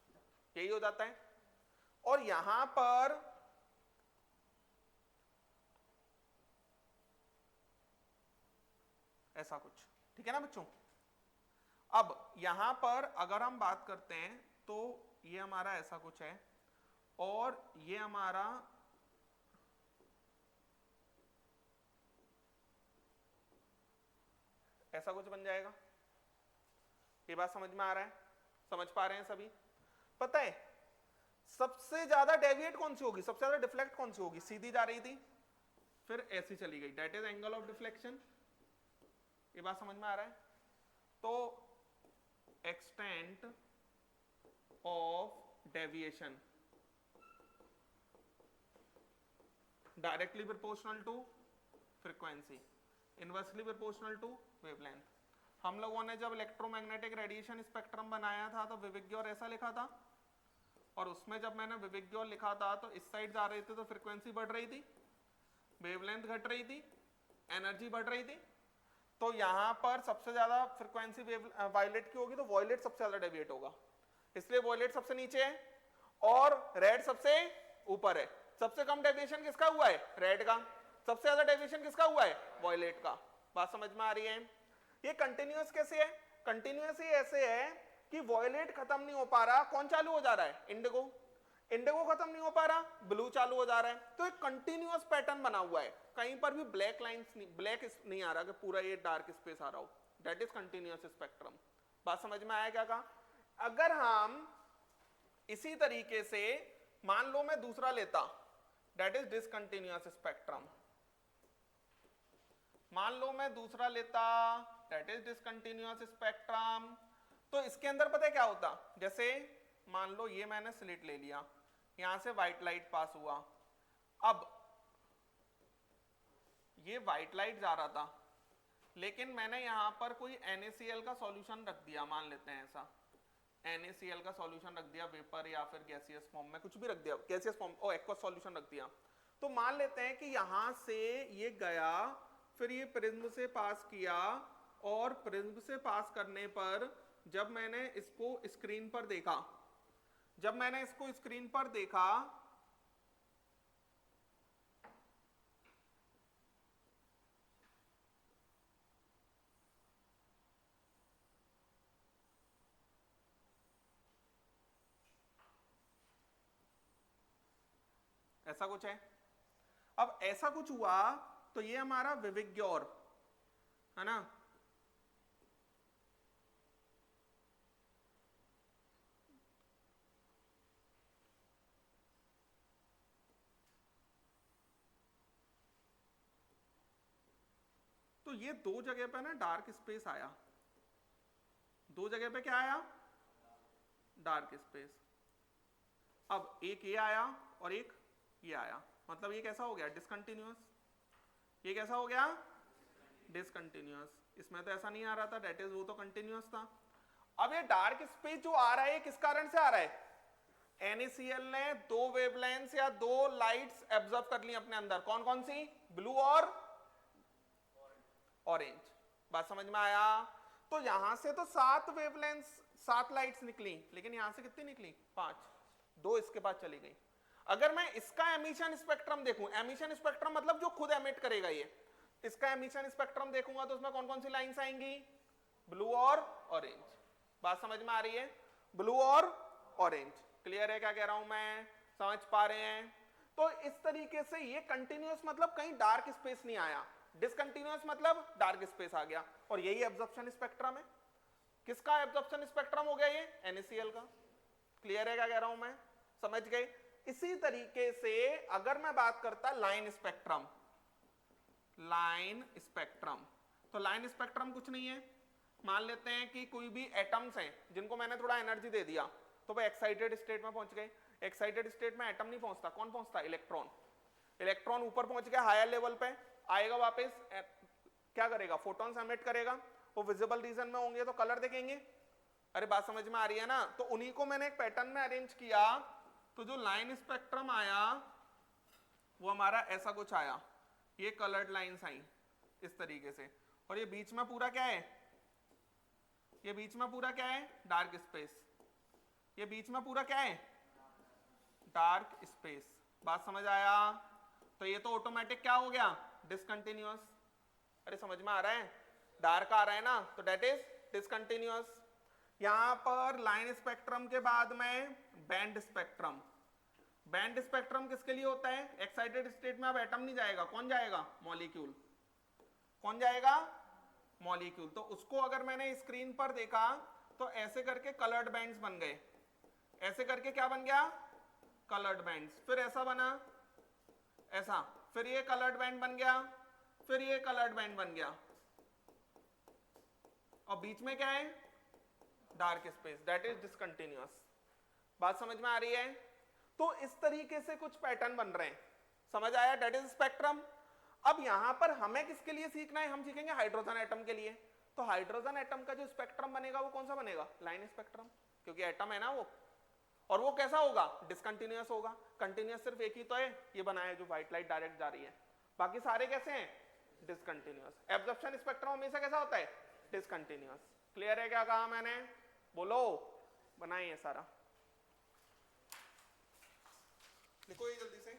यही हो जाता है। और यहां पर ऐसा कुछ, ठीक है ना बच्चों। अब यहां पर अगर हम बात करते हैं तो ये हमारा ऐसा कुछ है, और ये हमारा ऐसा कुछ बन जाएगा। ये बात समझ में आ रहा है, समझ पा रहे हैं सभी। पता है सबसे ज्यादा डेविएट कौन सी होगी, सबसे ज्यादा डिफ्लेक्ट कौन सी होगी, सीधी जा रही थी फिर ऐसी चली गई, that is angle of deflection. ये बात समझ में आ रहा है। तो extent of deviation directly proportional to frequency, inversely proportional to wavelength. हम लोगों ने जब इलेक्ट्रोमैग्नेटिक रेडिएशन स्पेक्ट्रम बनाया था तो विविग्योर ऐसा लिखा था, और उसमें जब मैंने विविग्योर लिखा था तो इस साइड जा रहे थे तो फ्रीक्वेंसी बढ़ रही थी, वेवलेंथ घट रही थी, एनर्जी बढ़ रही थी। तो यहाँ पर सबसे ज्यादा फ्रीक्वेंसी वायलेट की होगी तो वॉयलेट सबसे ज्यादा डेविएट होगा, इसलिए वॉयलेट सबसे नीचे है और रेड सबसे ऊपर है। सबसे कम डेविएशन किसका हुआ है? रेड का। सबसे ज्यादा डेविएशन किसका हुआ है? वॉयलेट का। बात समझ में आ रही है? ये कंटिन्यूअस कैसे है? कंटिन्यूअस ही ऐसे है कि वॉयलेट खत्म नहीं हो पा रहा, कौन चालू हो जा रहा है? इंडिगो। इंडिगो खत्म नहीं हो पा रहा, ब्लू चालू हो जा रहा है। तो एक कंटिन्यूअस पैटर्न बना हुआ है, कहीं पर भी ब्लैक लाइंस नहीं, ब्लैक नहीं आ रहा कि पूरा ये डार्क स्पेस आ रहा हो। That is continuous spectrum. बात समझ में आया क्या कहा? अगर हम इसी तरीके से मान लो मैं दूसरा लेता, दैट इज डिसकंटिन्यूअस स्पेक्ट्रम। मान लो मैं दूसरा लेता, दैट इज डिसकंटिन्यूअस स्पेक्ट्रम। तो इसके अंदर पता है क्या होता? जैसे मान लो ये मैंने स्लिट ले लिया, यहां से व्हाइट लाइट पास हुआ, अब ये व्हाइट लाइट जा रहा था लेकिन मैंने यहां पर कोई NaCl का सॉल्यूशन रख दिया, मान लेते हैं ऐसा, NaCl का सॉल्यूशन रख दिया वेपर या फिर गैसियस फॉर्म में, कुछ भी रख दिया, गैसियस फॉर्म और एक्वस सॉल्यूशन रख दिया। तो मान लेते हैं कि यहां से ये गया, फिर ये प्रिज्म से पास किया, और प्रिज्म से पास करने पर जब मैंने इसको स्क्रीन पर देखा, जब मैंने इसको स्क्रीन पर देखा ऐसा कुछ है। अब ऐसा कुछ हुआ तो ये हमारा विविग्योर है ना, तो ये दो जगह पे ना डार्क स्पेस आया, दो जगह पे क्या आया? Dark space. अब एक ये आया और एक ये आया, मतलब ये कैसा हो गया? डिसकंटिन्यूअस। ये कैसा हो गया? डिसकंटिन्यूअस। इसमें तो ऐसा नहीं आ रहा था, दैट इज वो तो कंटिन्यूअस था। अब ये डार्क स्पेस जो आ रहा है किस कारण से आ रहा है? NaCl ने दो वेवलेंथ्स या दो लाइट्स एब्जॉर्ब कर ली अपने अंदर, कौन कौन सी? ब्लू और ऑरेंज। बात समझ में आया? तो यहां से तो 7 वेवलेंथ्स, 7 लाइट्स निकली, लेकिन यहां से कितनी निकली? 5। 2 इसके पास चली गई। अगर मैं इसका एमिशन स्पेक्ट्रम देखूं, एमिशन स्पेक्ट्रम मतलब जो खुद एमिट करेगा ये, इसका एमिशन स्पेक्ट्रम देखूंगा तो उसमें कौन कौन सी लाइंस आएंगी? ब्लू और ऑरेंज। बात समझ में आ रही है? ब्लू और ऑरेंज। क्लियर है क्या कह रहा हूं मैं? समझ पा रहे हैं? तो इस तरीके से ये कंटिन्यूअस मतलब कहीं डार्क स्पेस नहीं आया, डिसकंटिन्यूअस मतलब डार्क स्पेस आ गया, और यही एब्जॉर्प्शन स्पेक्ट्रम है। किसका एब्जॉर्प्शन स्पेक्ट्रम हो गया ये? NaCl का। क्लियर है क्या कह रहा हूं मैं? समझ गए? इसी तरीके से अगर मैं बात करता लाइन स्पेक्ट्रम, लाइन स्पेक्ट्रम, तो लाइन स्पेक्ट्रम कुछ नहीं है, मान लेते हैं कि कोई भी एटम्स हैं जिनको मैंने थोड़ा एनर्जी दे दिया तो वो एक्साइटेड स्टेट में पहुंच गए। एक्साइटेड स्टेट में एटम नहीं पहुंचता, कौन पहुंचता? इलेक्ट्रॉन। इलेक्ट्रॉन ऊपर पहुंच गया हायर लेवल पे, आएगा वापस, क्या करेगा? फोटॉन्स एमिट करेगा, वो विजिबल रीजन में होंगे तो कलर देखेंगे। अरे बात समझ में आ रही है ना? तो उन्हीं को मैंने एक पैटर्न में अरेंज किया, तो जो लाइन स्पेक्ट्रम आया वो हमारा ऐसा कुछ आया, ये कलर्ड लाइंस आई इस तरीके से, और ये बीच में पूरा क्या है? ये बीच में पूरा क्या है? Dark space. ये बीच में पूरा क्या है? Dark space. बात समझ आया? तो ये तो ऑटोमेटिक क्या हो गया? डिसकंटिन्यूअस। अरे समझ में आ रहा है? डार्क आ रहा है ना, तो दैट इज डिसकंटिन्यूअस। यहां पर लाइन स्पेक्ट्रम के बाद में बैंड स्पेक्ट्रम। बैंड स्पेक्ट्रम किसके लिए होता है? एक्साइटेड स्टेट में अब एटम नहीं जाएगा, कौन जाएगा? मॉलिक्यूल। कौन जाएगा? मॉलिक्यूल। तो उसको अगर मैंने स्क्रीन पर देखा तो ऐसे करके कलर्ड बैंड्स बन गए, ऐसे करके क्या बन गया? Coloured bands. फिर ऐसा बना, ऐसा, फिर ये कलर्ड बैंड बन गया, फिर ये कलर्ड बैंड बन गया, और बीच में क्या है? Dark space. That is discontinuous. बात समझ में आ रही है? तो इस तरीके से कुछ पैटर्न बन रहे हैं, समझ आया? That is spectrum. अब यहां पर हमें किसके लिए सीखना है? हम सीखेंगे हाइड्रोजन एटम के लिए। तो हाइड्रोजन एटम का जो स्पेक्ट्रम बनेगा वो कौन सा बनेगा? लाइन स्पेक्ट्रम, क्योंकि एटम है ना वो। और वो कैसा होगा? डिसकंटिन्यूअस होगा। कंटिन्यूअस सिर्फ एक ही तो है, ये बनाया जो व्हाइट लाइट डायरेक्ट जा रही है, बाकी सारे कैसे हैं? डिसकंटिन्यूअस। एब्जॉर्प्शन स्पेक्ट्रम हमेशा कैसा होता है? डिसकंटिन्यूअस। क्लियर है क्या कहा मैंने? बोलो, बनाइए सारा, लिखो ये जल्दी से।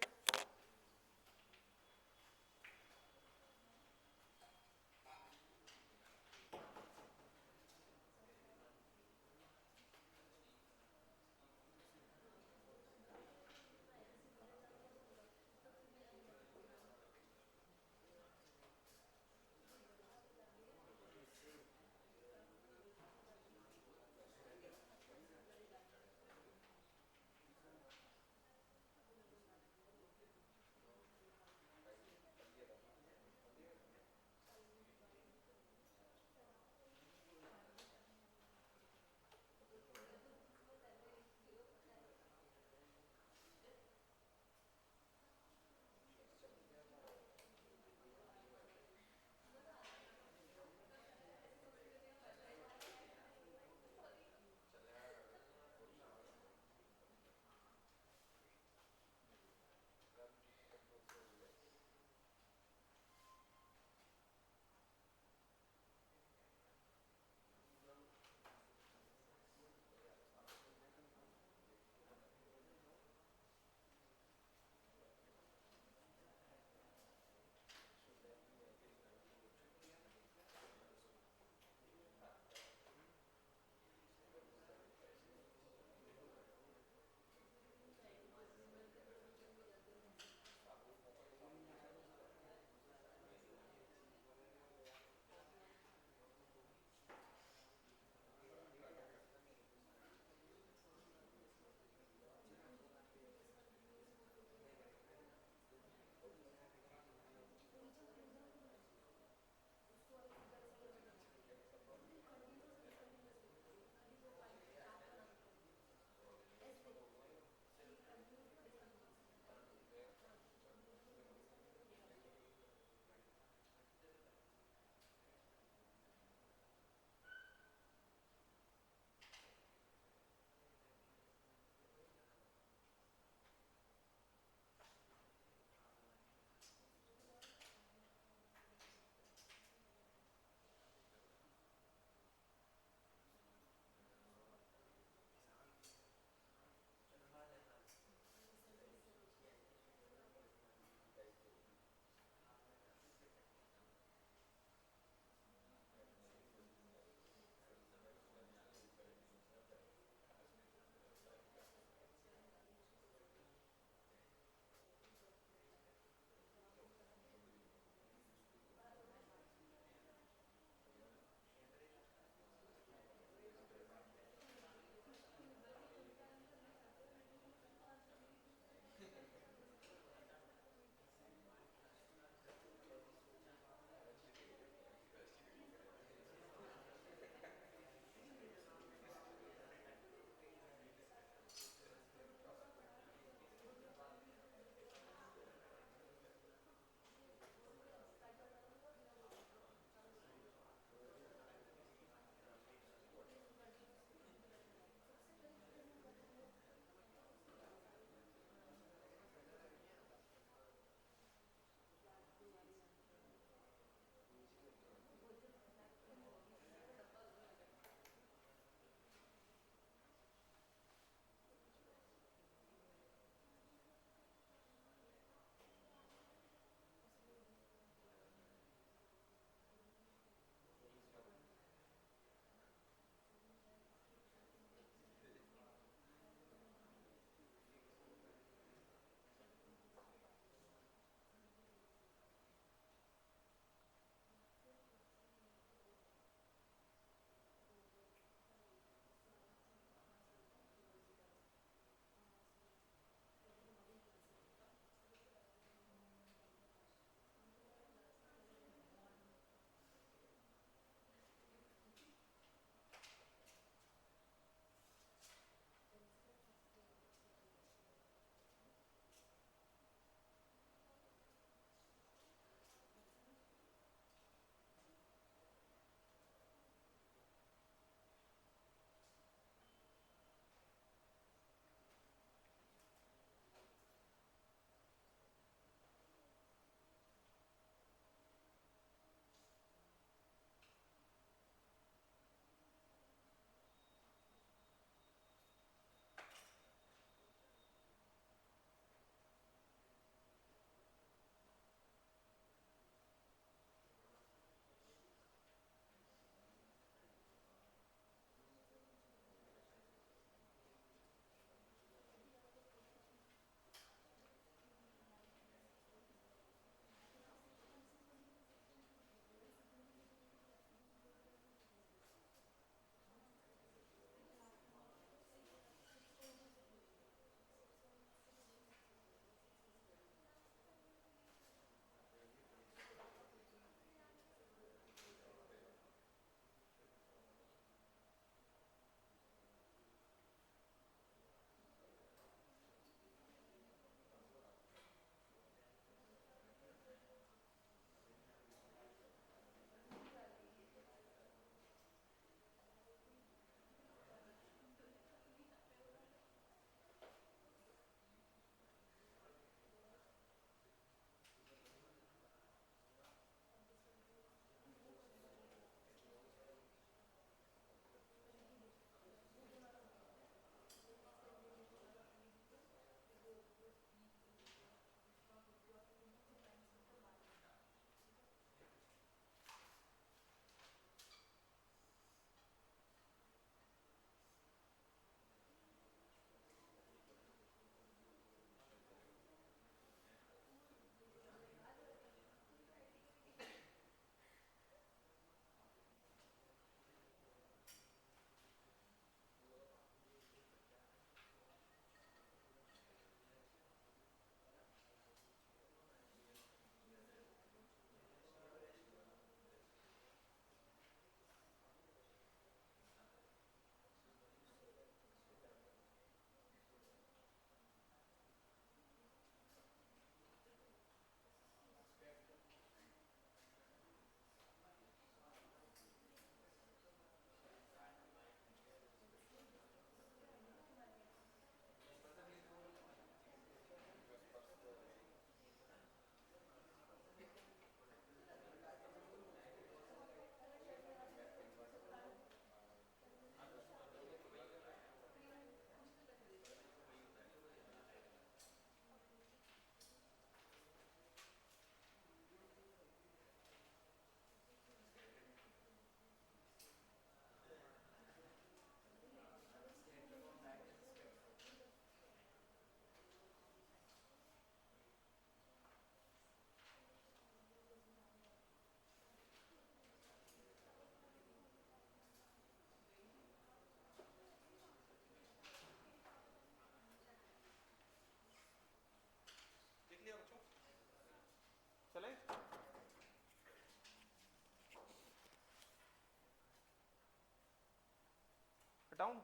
हटाऊं?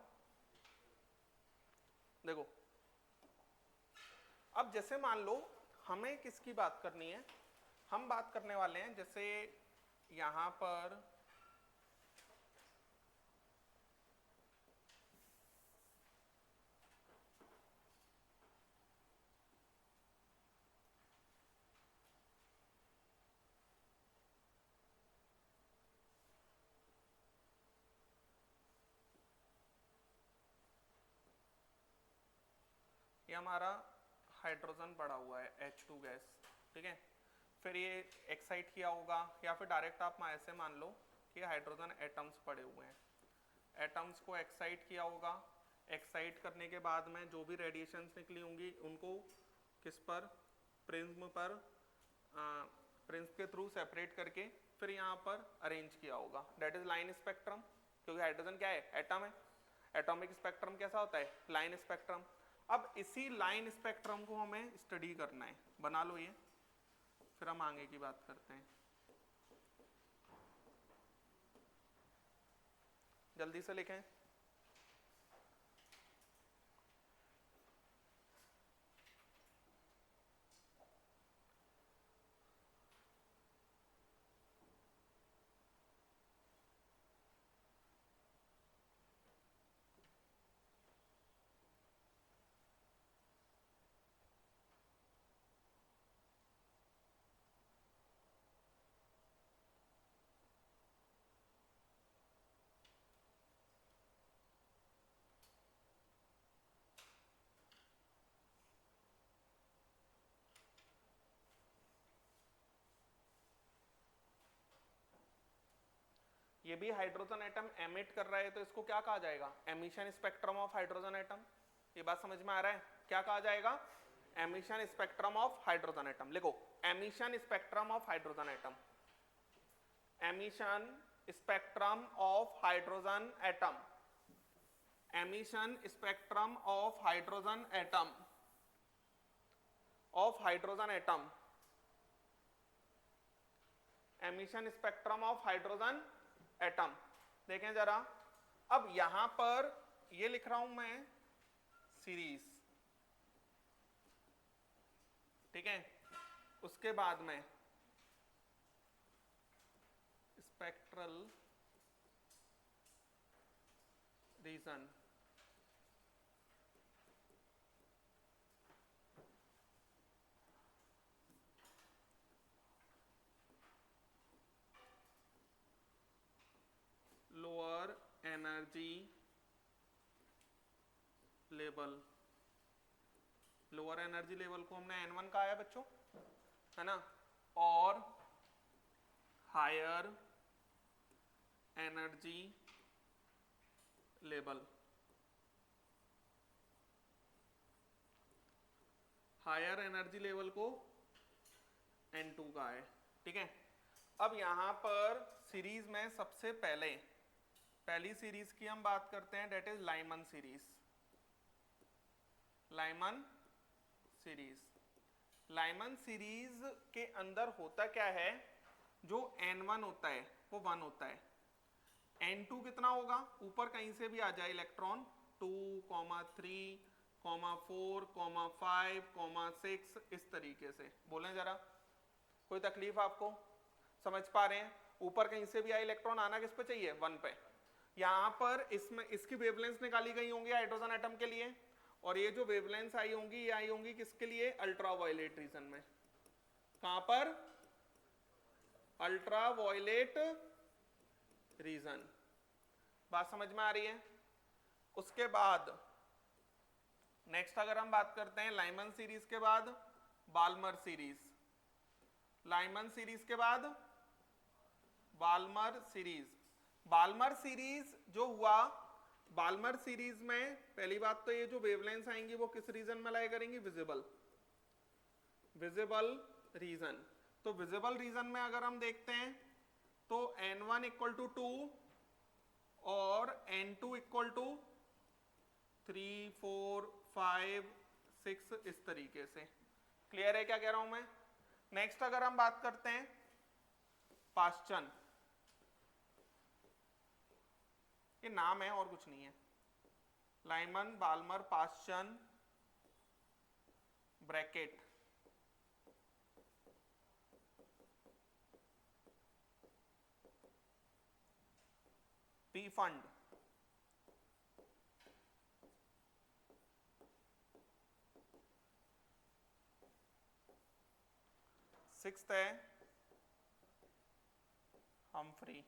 देखो अब जैसे मान लो हमें किसकी बात करनी है, हम बात करने वाले हैं जैसे यहां पर ये हमारा हाइड्रोजन पड़ा हुआ है H2 गैस, ठीक है। फिर ये एक्साइट किया होगा या फिर डायरेक्ट आप ऐसे मान लो कि हाइड्रोजन एटम्स पड़े हुए हैं, एटम्स को एक्साइट किया होगा। एक्साइट करने के बाद में जो भी रेडिएशंस निकली होंगी उनको किस पर, प्रिज्म पर, प्रिज्म के थ्रू सेपरेट करके फिर यहाँ पर अरेंज किया होगा, दैट इज लाइन स्पेक्ट्रम। क्योंकि हाइड्रोजन क्या है, एटम है, एटॉमिक स्पेक्ट्रम कैसा होता है, लाइन स्पेक्ट्रम। अब इसी लाइन स्पेक्ट्रम को हमें स्टडी करना है, बना लो ये, फिर हम आगे की बात करते हैं। जल्दी से लिखें। ये भी हाइड्रोजन एटम एमिट कर रहा है तो इसको क्या कहा जाएगा, emission spectrum of hydrogen atom. ये बात समझ में आ रहा है, क्या कहा जाएगा, emission spectrum of hydrogen atom. लिखो emission spectrum of hydrogen atom, emission spectrum of hydrogen atom, emission spectrum of hydrogen atom, of hydrogen atom, emission spectrum of hydrogen atom. देखें जरा, अब यहां पर ये लिख रहा हूं मैं सीरीज, ठीक है। उसके बाद में spectral region, lower energy level, lower energy level को हमने N1 कहा है बच्चों, है ना, और higher energy level, higher energy level को N2 का है, ठीक है। अब यहां पर सीरीज में सबसे पहली सीरीज की हम बात करते हैं, that is Lyman series, Lyman series. Lyman series के अंदर होता क्या है, जो N1 होता है वो 1 होता है, N2 कितना होगा, ऊपर कहीं से भी आ जाए इलेक्ट्रॉन 2, 3, 4, 5, 6, इस तरीके से। बोलें जरा, कोई तकलीफ आपको, समझ पा रहे हैं, ऊपर कहीं से भी आए इलेक्ट्रॉन आना किस पे चाहिए, 1 पे। यहाँ पर इसमें इसकी वेवलेंथ निकाली गई होंगी हाइड्रोजन एटम के लिए, और ये जो वेवलेंथ आई होंगी ये आई होंगी किसके लिए, अल्ट्रावायलेट रीजन में। कहां पर, अल्ट्रावायलेट रीजन। बात समझ में आ रही है। उसके बाद नेक्स्ट अगर हम बात करते हैं लाइमन सीरीज के बाद बाल्मर सीरीज, लाइमन सीरीज के बाद बाल्मर सीरीज। बाल्मर सीरीज जो हुआ, बाल्मर सीरीज में पहली बात तो ये जो वेवलेंथ आएंगी वो किस रीजन में लाई करेंगी, विजिबल, विजिबल रीजन। तो विजिबल रीजन में अगर हम देखते हैं तो N1 इक्वल टू 2 और N2 इक्वल टू 3, 4, 5, 6, इस तरीके से। क्लियर है क्या कह रहा हूं मैं। नेक्स्ट अगर हम बात करते हैं पाश्चन, ये नाम है और कुछ नहीं है, Lyman Balmer Paschen Brackett Pfund sixth है हम्फ्री,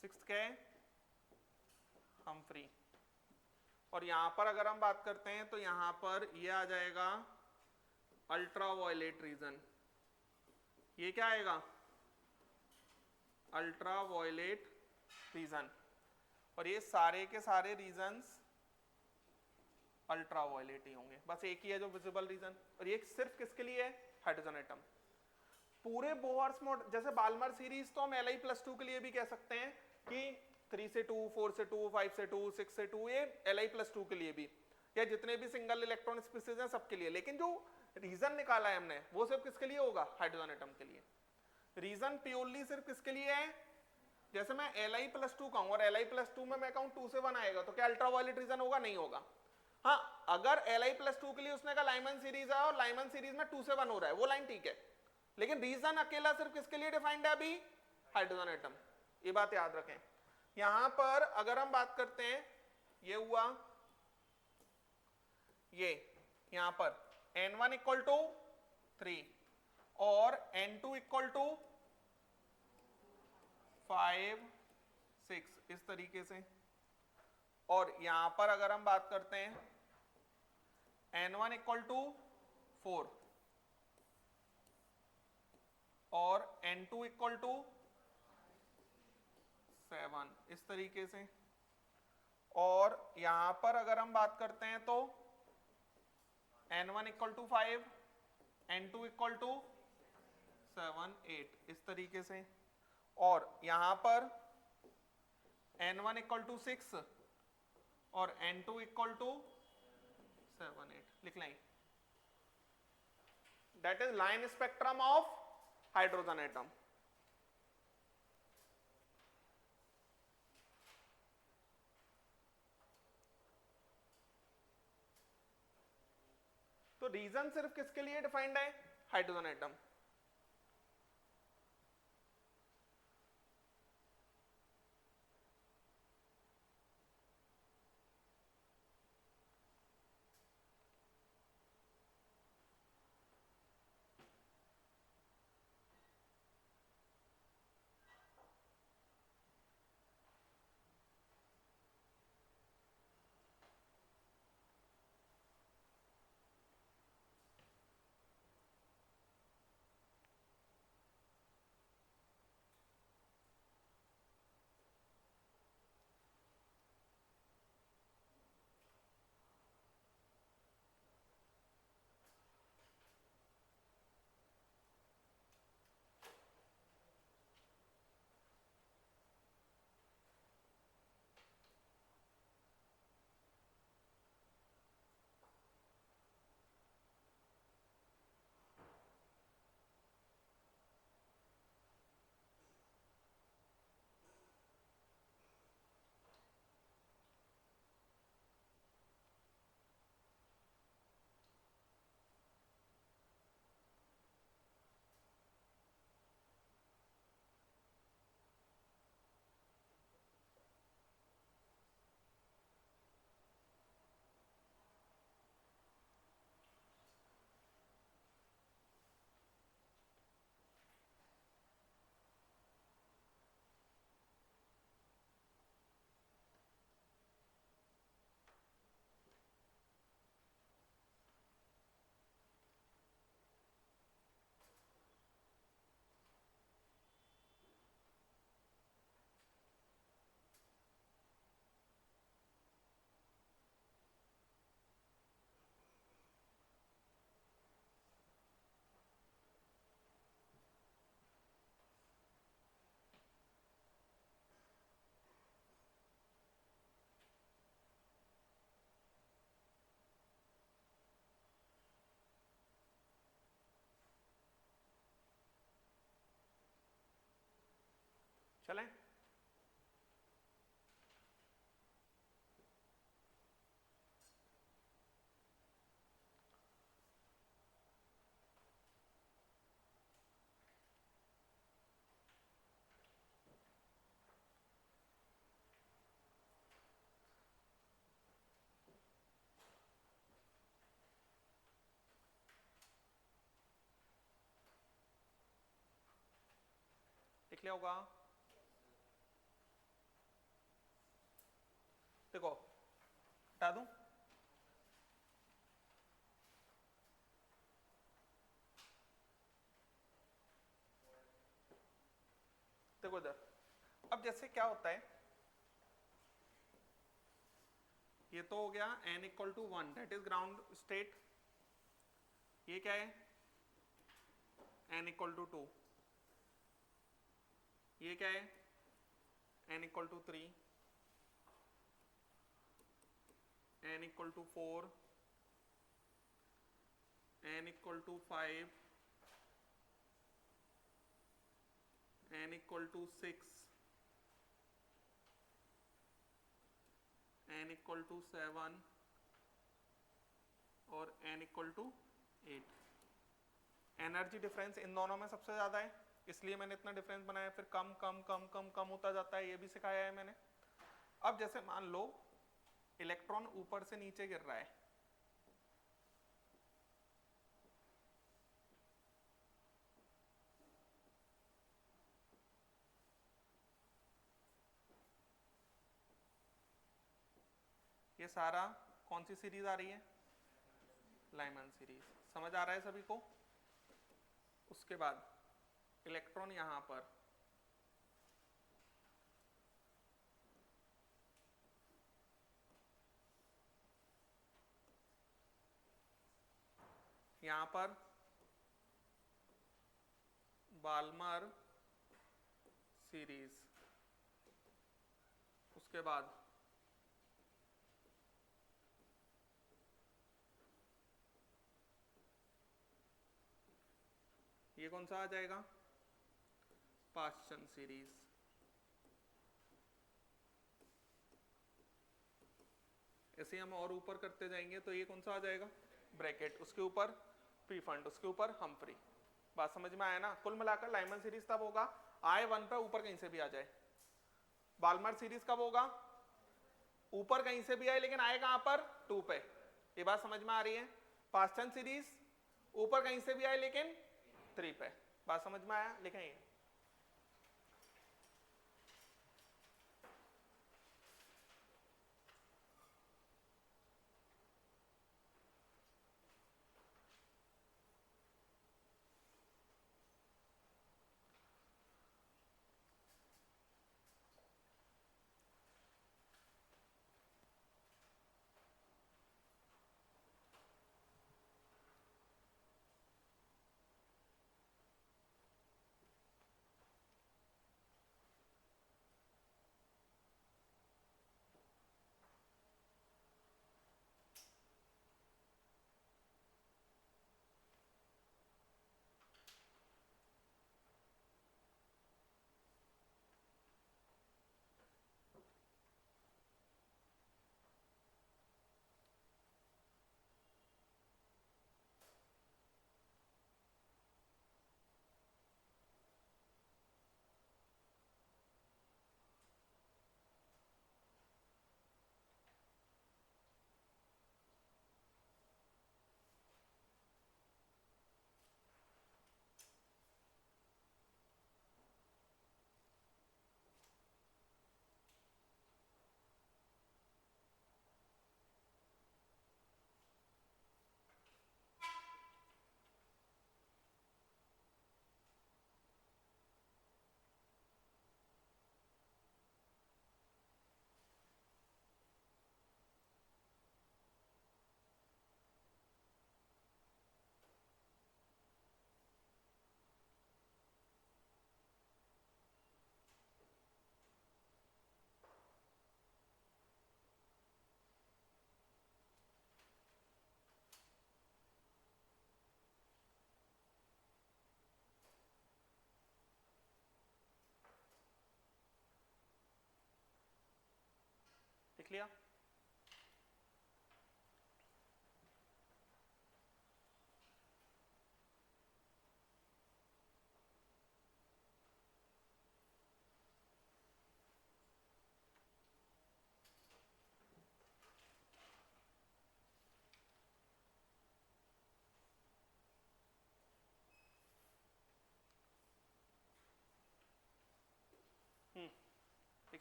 सिक्स्थ क्या है हम्फ्री। और यहां पर अगर हम बात करते हैं तो यहां पर ये आ जाएगा अल्ट्रा वायलेट रीजन, ये क्या आएगा अल्ट्रा वायलेट रीजन, और ये सारे के सारे रीजन्स अल्ट्रा वायलेट ही होंगे, बस एक ही है जो विजिबल रीजन, और ये सिर्फ किसके लिए है हाइड्रोजन एटम। पूरे बोहर्स मॉडल जैसे बाल्मर सीरीज तो हम Li+2 के लिए भी कह सकते हैं कि 3 से 2, 4 से 2, 5 से 2, 6 से 2, ये Li+2 के लिए भी, या जितने भी सिंगल इलेक्ट्रॉन स्पीसीज हैं सबके लिए। लेकिन जो रीजन निकाला है हमने वो सिर्फ किसके लिए होगा हाइड्रोजन एटम के लिए। रीजन प्योरली सिर्फ किसके लिए है, जैसे मैं Li+2 कहूं और Li+2 में मैं कहूं 2 से 1 आएगा तो क्या अल्ट्रावायलेट रीजन होगा, नहीं होगा। हाँ, अगर Li+2 के लिए उसने कहा लाइमन सीरीज है और लाइमन सीरीज में 2 से 1 हो रहा है, वो लाइन ठीक है, लेकिन रीजन अकेला सिर्फ किसके लिए डिफाइंड है अभी हाइड्रोजन एटम, ये बात याद रखें। यहां पर अगर हम बात करते हैं, ये हुआ ये यहां पर N1 इक्वल टू 3 और N2 इक्वल टू 5, 6 इस तरीके से, और यहां पर अगर हम बात करते हैं N1 इक्वल टू 4 और N2 इक्वल टू 7 इस तरीके से, और यहां पर अगर हम बात करते हैं तो N1 equal to 5, N2 equal to 7, 8 इस तरीके से, और यहां पर N1 इक्वल टू 6 और N2 इक्वल टू 7, 8 लिख लें। That is line spectrum of hydrogen atom. तो रीजन सिर्फ किसके लिए डिफाइंड है हाइड्रोजन एटम। चलें, लिया होगा। देखो हटा दूं, देखो इधर। अब जैसे क्या होता है, ये तो हो गया n equal to 1, that is ground state. ये क्या है, n इक्वल टू 2। ये क्या है, n equal to 3, n equal to 4, n equal to 5, n equal to 6, n equal to 7 और n equal to 8। Energy difference इन दोनों में सबसे ज्यादा है, इसलिए मैंने इतना डिफरेंस बनाया। फिर कम कम कम कम कम होता जाता है, ये भी सिखाया है मैंने। अब जैसे मान लो इलेक्ट्रॉन ऊपर से नीचे गिर रहा है, ये सारा कौन सी सीरीज आ रही है, लाइमन सीरीज। समझ आ रहा है सभी को। उसके बाद इलेक्ट्रॉन यहां पर, यहां पर बाल्मर सीरीज। उसके बाद ये कौन सा आ जाएगा, पाश्चन सीरीज। ऐसे हम और ऊपर करते जाएंगे तो ये कौन सा आ जाएगा, ब्रैकेट। उसके ऊपर प्रीफंड, उसके ऊपर हम्फ्री। बात समझ में आया ना। कुल मिलाकर लाइमन सीरीज तब होगा आए 1 पे ऊपर कहीं से भी आ जाए। बाल्मर सीरीज कब होगा, ऊपर कहीं से भी आए लेकिन आए कहां पर, 2 पे। ये बात समझ में आ रही है। पास्टन सीरीज ऊपर कहीं से भी आए लेकिन 3 पे। बात समझ में आया, लिखें ये। लिख लिया।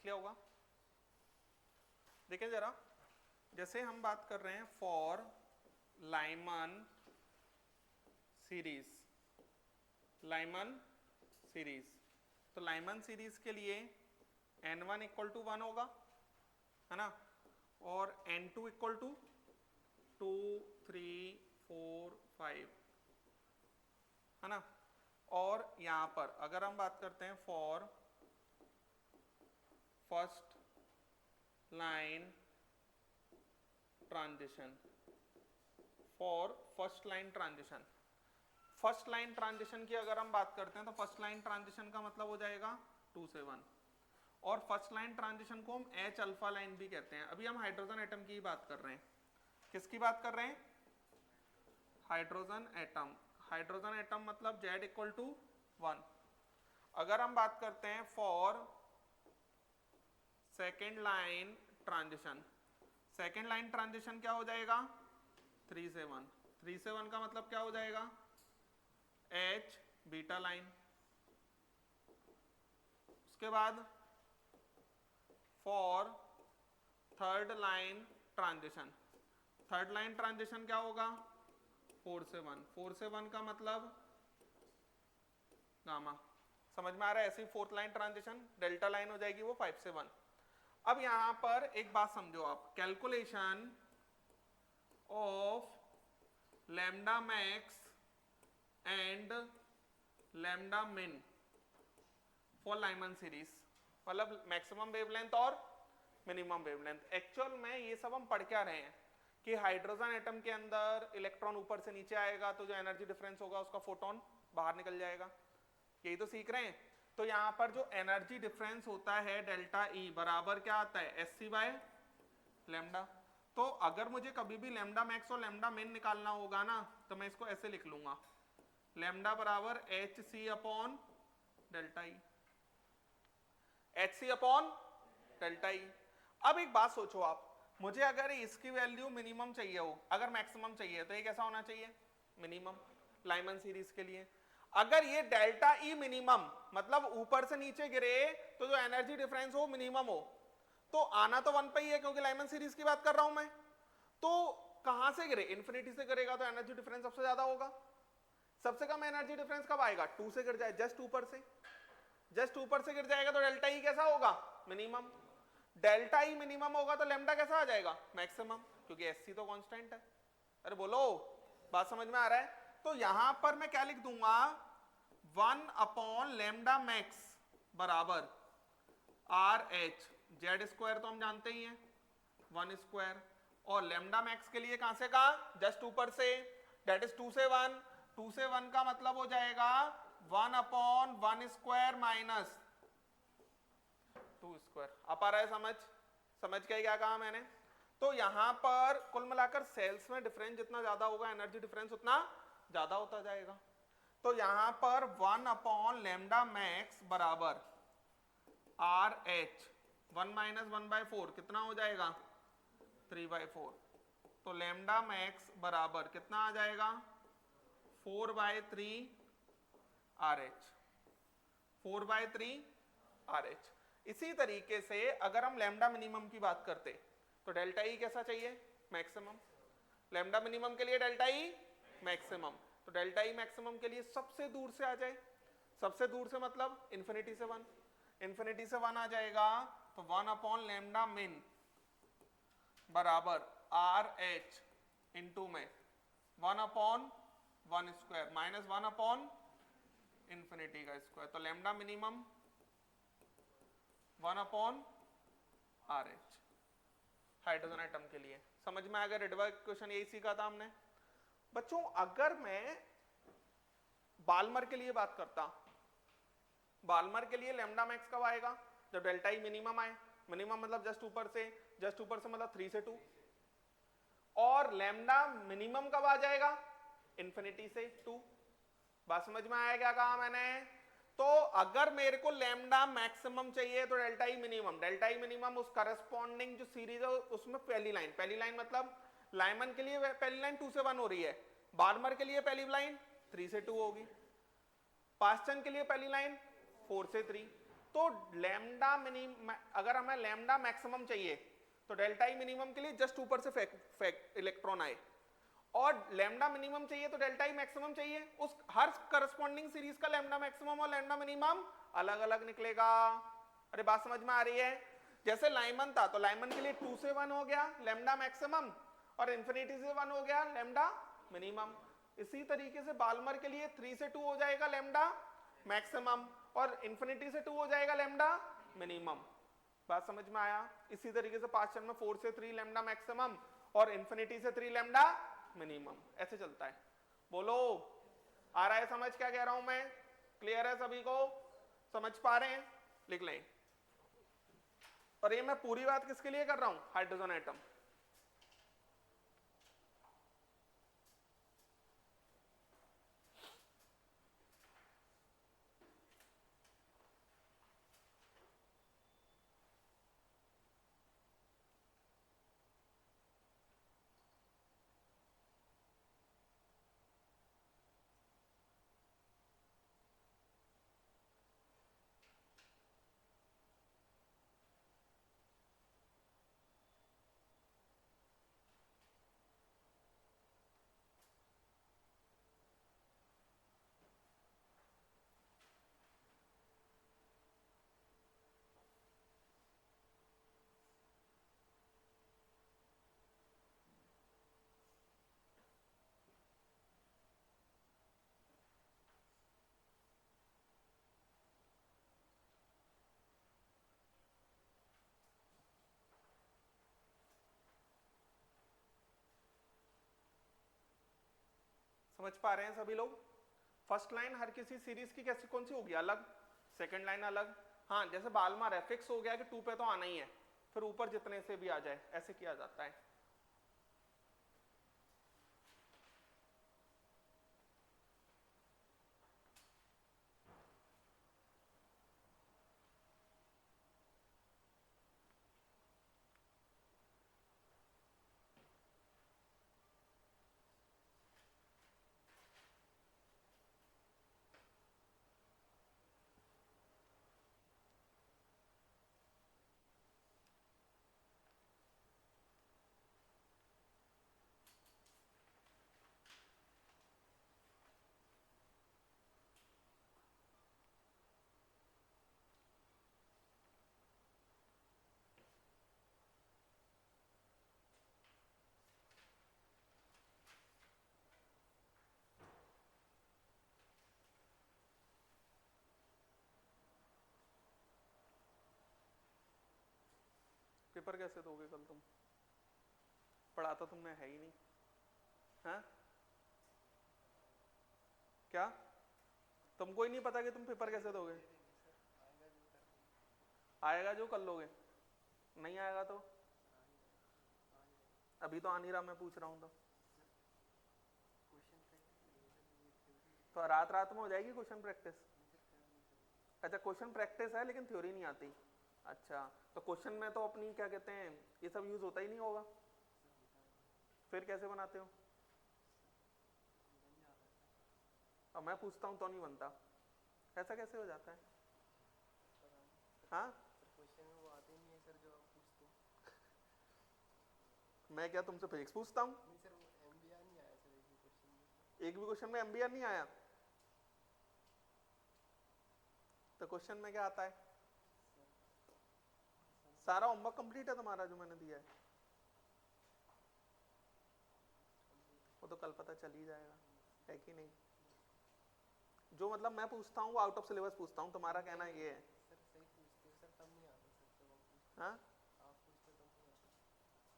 लिख लिया होगा। देखिए जरा, जैसे हम बात कर रहे हैं for Lyman series, Lyman series, तो लाइमन सीरीज के लिए n1 इक्वल टू 1 होगा, है ना, और n2 इक्वल टू 2 3 4 5, है ना। और यहां पर अगर हम बात करते हैं for first line transition, for first line transition, first line transition की अगर हम बात करते हैं तो फर्स्ट लाइन ट्रांजिशन का मतलब हो जाएगा 2 से 1, और फर्स्ट लाइन ट्रांजिशन को हम H अल्फा लाइन भी कहते हैं। अभी हम हाइड्रोजन एटम की बात कर रहे हैं, किसकी बात कर रहे हैं, हाइड्रोजन एटम, हाइड्रोजन एटम मतलब Z इक्वल टू 1। अगर हम बात करते हैं for second line transition, second line transition क्या हो जाएगा 3 से 1, 3 से 1 का मतलब क्या हो जाएगा H बीटा लाइन। उसके बाद for third line transition, third line transition क्या होगा 4 से 1, 4 से 1 का मतलब गामा, समझ में आ रहा है। ऐसी fourth line transition delta line हो जाएगी वो 5 से 1। अब यहां पर एक बात समझो आप, calculation of lambda max and lambda मिन फॉर लाइमन सीरीज, मतलब मैक्सिमम वेवलेंथ और मिनिमम वेवलेंथ। एक्चुअल में ये सब हम पढ़ क्या रहे हैं कि हाइड्रोजन एटम के अंदर इलेक्ट्रॉन ऊपर से नीचे आएगा तो जो एनर्जी डिफरेंस होगा उसका फोटोन बाहर निकल जाएगा, यही तो सीख रहे हैं। तो यहाँ पर जो एनर्जी डिफरेंस होता है डेल्टा ई बराबर क्या आता है एससी बाय लैम्डा। तो अगर मुझे कभी भी लैम्डा मैक्स और लैम्डा मिन निकालना होगा ना तो मैं इसको ऐसे लिख लूंगा, लैम्डा बराबर H C upon delta E, H C upon delta E. अब एक बात सोचो आप, मुझे अगर इसकी वैल्यू मिनिमम चाहिए हो, अगर मैक्सिमम चाहिए तो ये कैसा होना चाहिए मिनिमम, लाइमन सीरीज के लिए। अगर ये डेल्टा ई मिनिमम मतलब ऊपर से नीचे गिरे तो जो एनर्जी डिफरेंस हो मिनिमम हो, तो आना तो 1 पे ही है क्योंकि लाइमन सीरीज की बात कर रहा हूं मैं। तो कहां से गिरे, इन्फिनिटी से गिरेगा तो एनर्जी डिफरेंस सबसे ज्यादा होगा। सबसे कम एनर्जी डिफरेंस कब आएगा 2 से गिर जाए, जस्ट ऊपर से, जस्ट ऊपर से गिर जाएगा तो डेल्टा ई कैसा होगा मिनिमम। डेल्टा ई मिनिमम होगा तो लैम्डा कैसा आ जाएगा मैक्सिमम, क्योंकि एससी तो कांस्टेंट है। अरे बोलो बात समझ में आ रहा है। तो यहां पर मैं क्या लिख दूंगा 1 अपॉन लैम्डा मैक्स बराबर आर एच, जेड स्क्वायर तो हम जानते ही हैं 1 स्क्वायर, और लैम्डा मैक्स के लिए कहां से कहा जस्ट ऊपर से, डेट इज 2 से 1, 2 से 1 का मतलब हो जाएगा 1 अपॉन 1 स्क्वायर माइनस 2 स्क्वायर। आप आ रहा है समझ, समझ के क्या कहा मैंने। तो यहां पर कुल मिलाकर सेल्स में डिफरेंस जितना ज्यादा होगा एनर्जी डिफरेंस उतना ज्यादा होता जाएगा। तो यहां पर 1 अपॉन लैम्डा मैक्स बराबर आर एच 1 माइनस 1/4 कितना हो जाएगा 3/4। तो लैम्डा मैक्स बराबर कितना आ जाएगा 4/3 आर एच, 4/3 आर एच। इसी तरीके से अगर हम लैम्डा मिनिमम की बात करते तो डेल्टा ई कैसा चाहिए मैक्सिमम, लैम्डा मिनिमम के लिए डेल्टा ई मैक्सिमम। तो डेल्टा ई मैक्सिमम के लिए सबसे दूर से आ जाए, सबसे दूर से मतलब इन्फिनिटी से 1, इन्फिनिटी से 1 आ जाएगा तो 1 अपॉन लैम्डा मिन बराबर आर एच इंटू में 1 upon 1 square minus 1 upon infinity का स्क्वायर। तो lambda minimum 1 upon R H hydrogen atom के लिए। समझ में आ गया, रिडबर्ग इक्वेशन यही सीखा था हमने बच्चों। अगर मैं बाल्मर के लिए बात करता, बाल्मर के लिए लैम्डा मैक्स कब आएगा जब डेल्टा ई मिनिमम आए, मिनिमम मतलब जस्ट ऊपर से, जस्ट ऊपर से मतलब 3 से 2, और लैम्डा मिनिमम कब आ जाएगा इन्फिनिटी से 2। बात समझ में आया क्या कहा मैंने। तो अगर मेरे को लैम्डा मैक्सिमम चाहिए तो delta E minimum, delta E minimum उस करस्पॉन्डिंग जो सीरीज है उसमें पहली लाइन, पहली लाइन मतलब लाइमन के लिए पहली लाइन 2 से 1 हो रही है, बार्मर के लिए पहली लाइन 3 से 2 होगी, पास्टन के लिए पहली लाइन 4 से 3, तो लैम्डा मिनिमम, अगर हमें लैम्डा मैक्सिमम चाहिए तो डेल्टा ई मिनिमम के लिए जस्ट ऊपर से इलेक्ट्रॉन आए, और लैम्डा मिनिमम चाहिए तो डेल्टा ई मैक्सिमम चाहिए, उस हर करस्पॉन्डिंग सीरीज का लैम्डा मैक्सिमम और लैम्डा मिनिमम अलग अलग निकलेगा। अरे बात समझ में आ रही है? जैसे लाइमन था तो लाइमन के लिए 2 से 1 हो गया लैम्डा मैक्सिमम, और इन्फिनिटी से 1 हो गया लैम्डा मिनिमम। इसी तरीके से बाल्मर के लिए 3 से 2 हो जाएगा लैम्डा मैक्सिमम, और इन्फिनिटी से 2 हो जाएगा लैम्डा मिनिमम। बात समझ में आया? इसी तरीके से पास्चर में 4 से 3 लैम्डा मैक्सिमम और इन्फिनिटी से 3 लैम्डा मिनिमम, ऐसे चलता है। बोलो आ रहा है समझ क्या कह रहा हूं मैं? क्लियर है सभी को? समझ पा रहे हैं? लिख लें। और ये मैं पूरी बात किसके लिए कर रहा हूं? Hydrogen atom. समझ पा रहे हैं सभी लोग? फर्स्ट लाइन हर किसी सीरीज की कैसी कौन सी होगी? अलग। सेकंड लाइन अलग। हाँ जैसे बाल्मर है, फिक्स हो गया कि 2 पे तो आना ही है, फिर ऊपर जितने से भी आ जाए, ऐसे किया जाता है। पेपर कैसे दोगे कल तुम? पढ़ाता तुमने है ही नहीं। हाँ क्या तुमको ही नहीं पता कि तुम पेपर कैसे दोगे? आएगा जो कर लोगे, नहीं आएगा तो? अभी तो आ नहीं रहा, मैं पूछ रहा हूँ तो रात रात में हो जाएगी क्वेश्चन प्रैक्टिस? अच्छा क्वेश्चन प्रैक्टिस है लेकिन थ्योरी नहीं आती। अच्छा तो क्वेश्चन में तो अपनी क्या कहते हैं ये सब यूज होता ही नहीं होगा, फिर कैसे बनाते हो? अब मैं पूछता हूँ तो नहीं बनता, ऐसा कैसे हो जाता है? हाँ मैं क्या तुमसे फिजिक्स पूछता हूँ? एक भी क्वेश्चन में एमबीआर नहीं आया तो क्वेश्चन में क्या आता है? सारा होमवर्क कंप्लीट है तुम्हारा जो मैंने दिया है? वो तो कल पता चल ही जाएगा, है कि नहीं? जो मतलब मैं पूछता हूँ वो आउट ऑफ सिलेबस पूछता हूँ, तुम्हारा कहना ये है? हाँ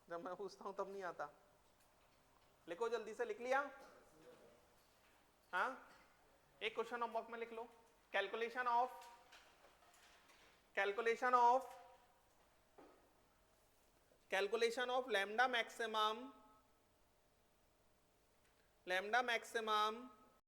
जब मैं पूछता हूँ तब नहीं आता। लिखो जल्दी से, लिख लिया? हाँ एक क्वेश्चन होमवर्क में लिख लो, कैलकुलेशन ऑफ लैम्डा मैक्सिमम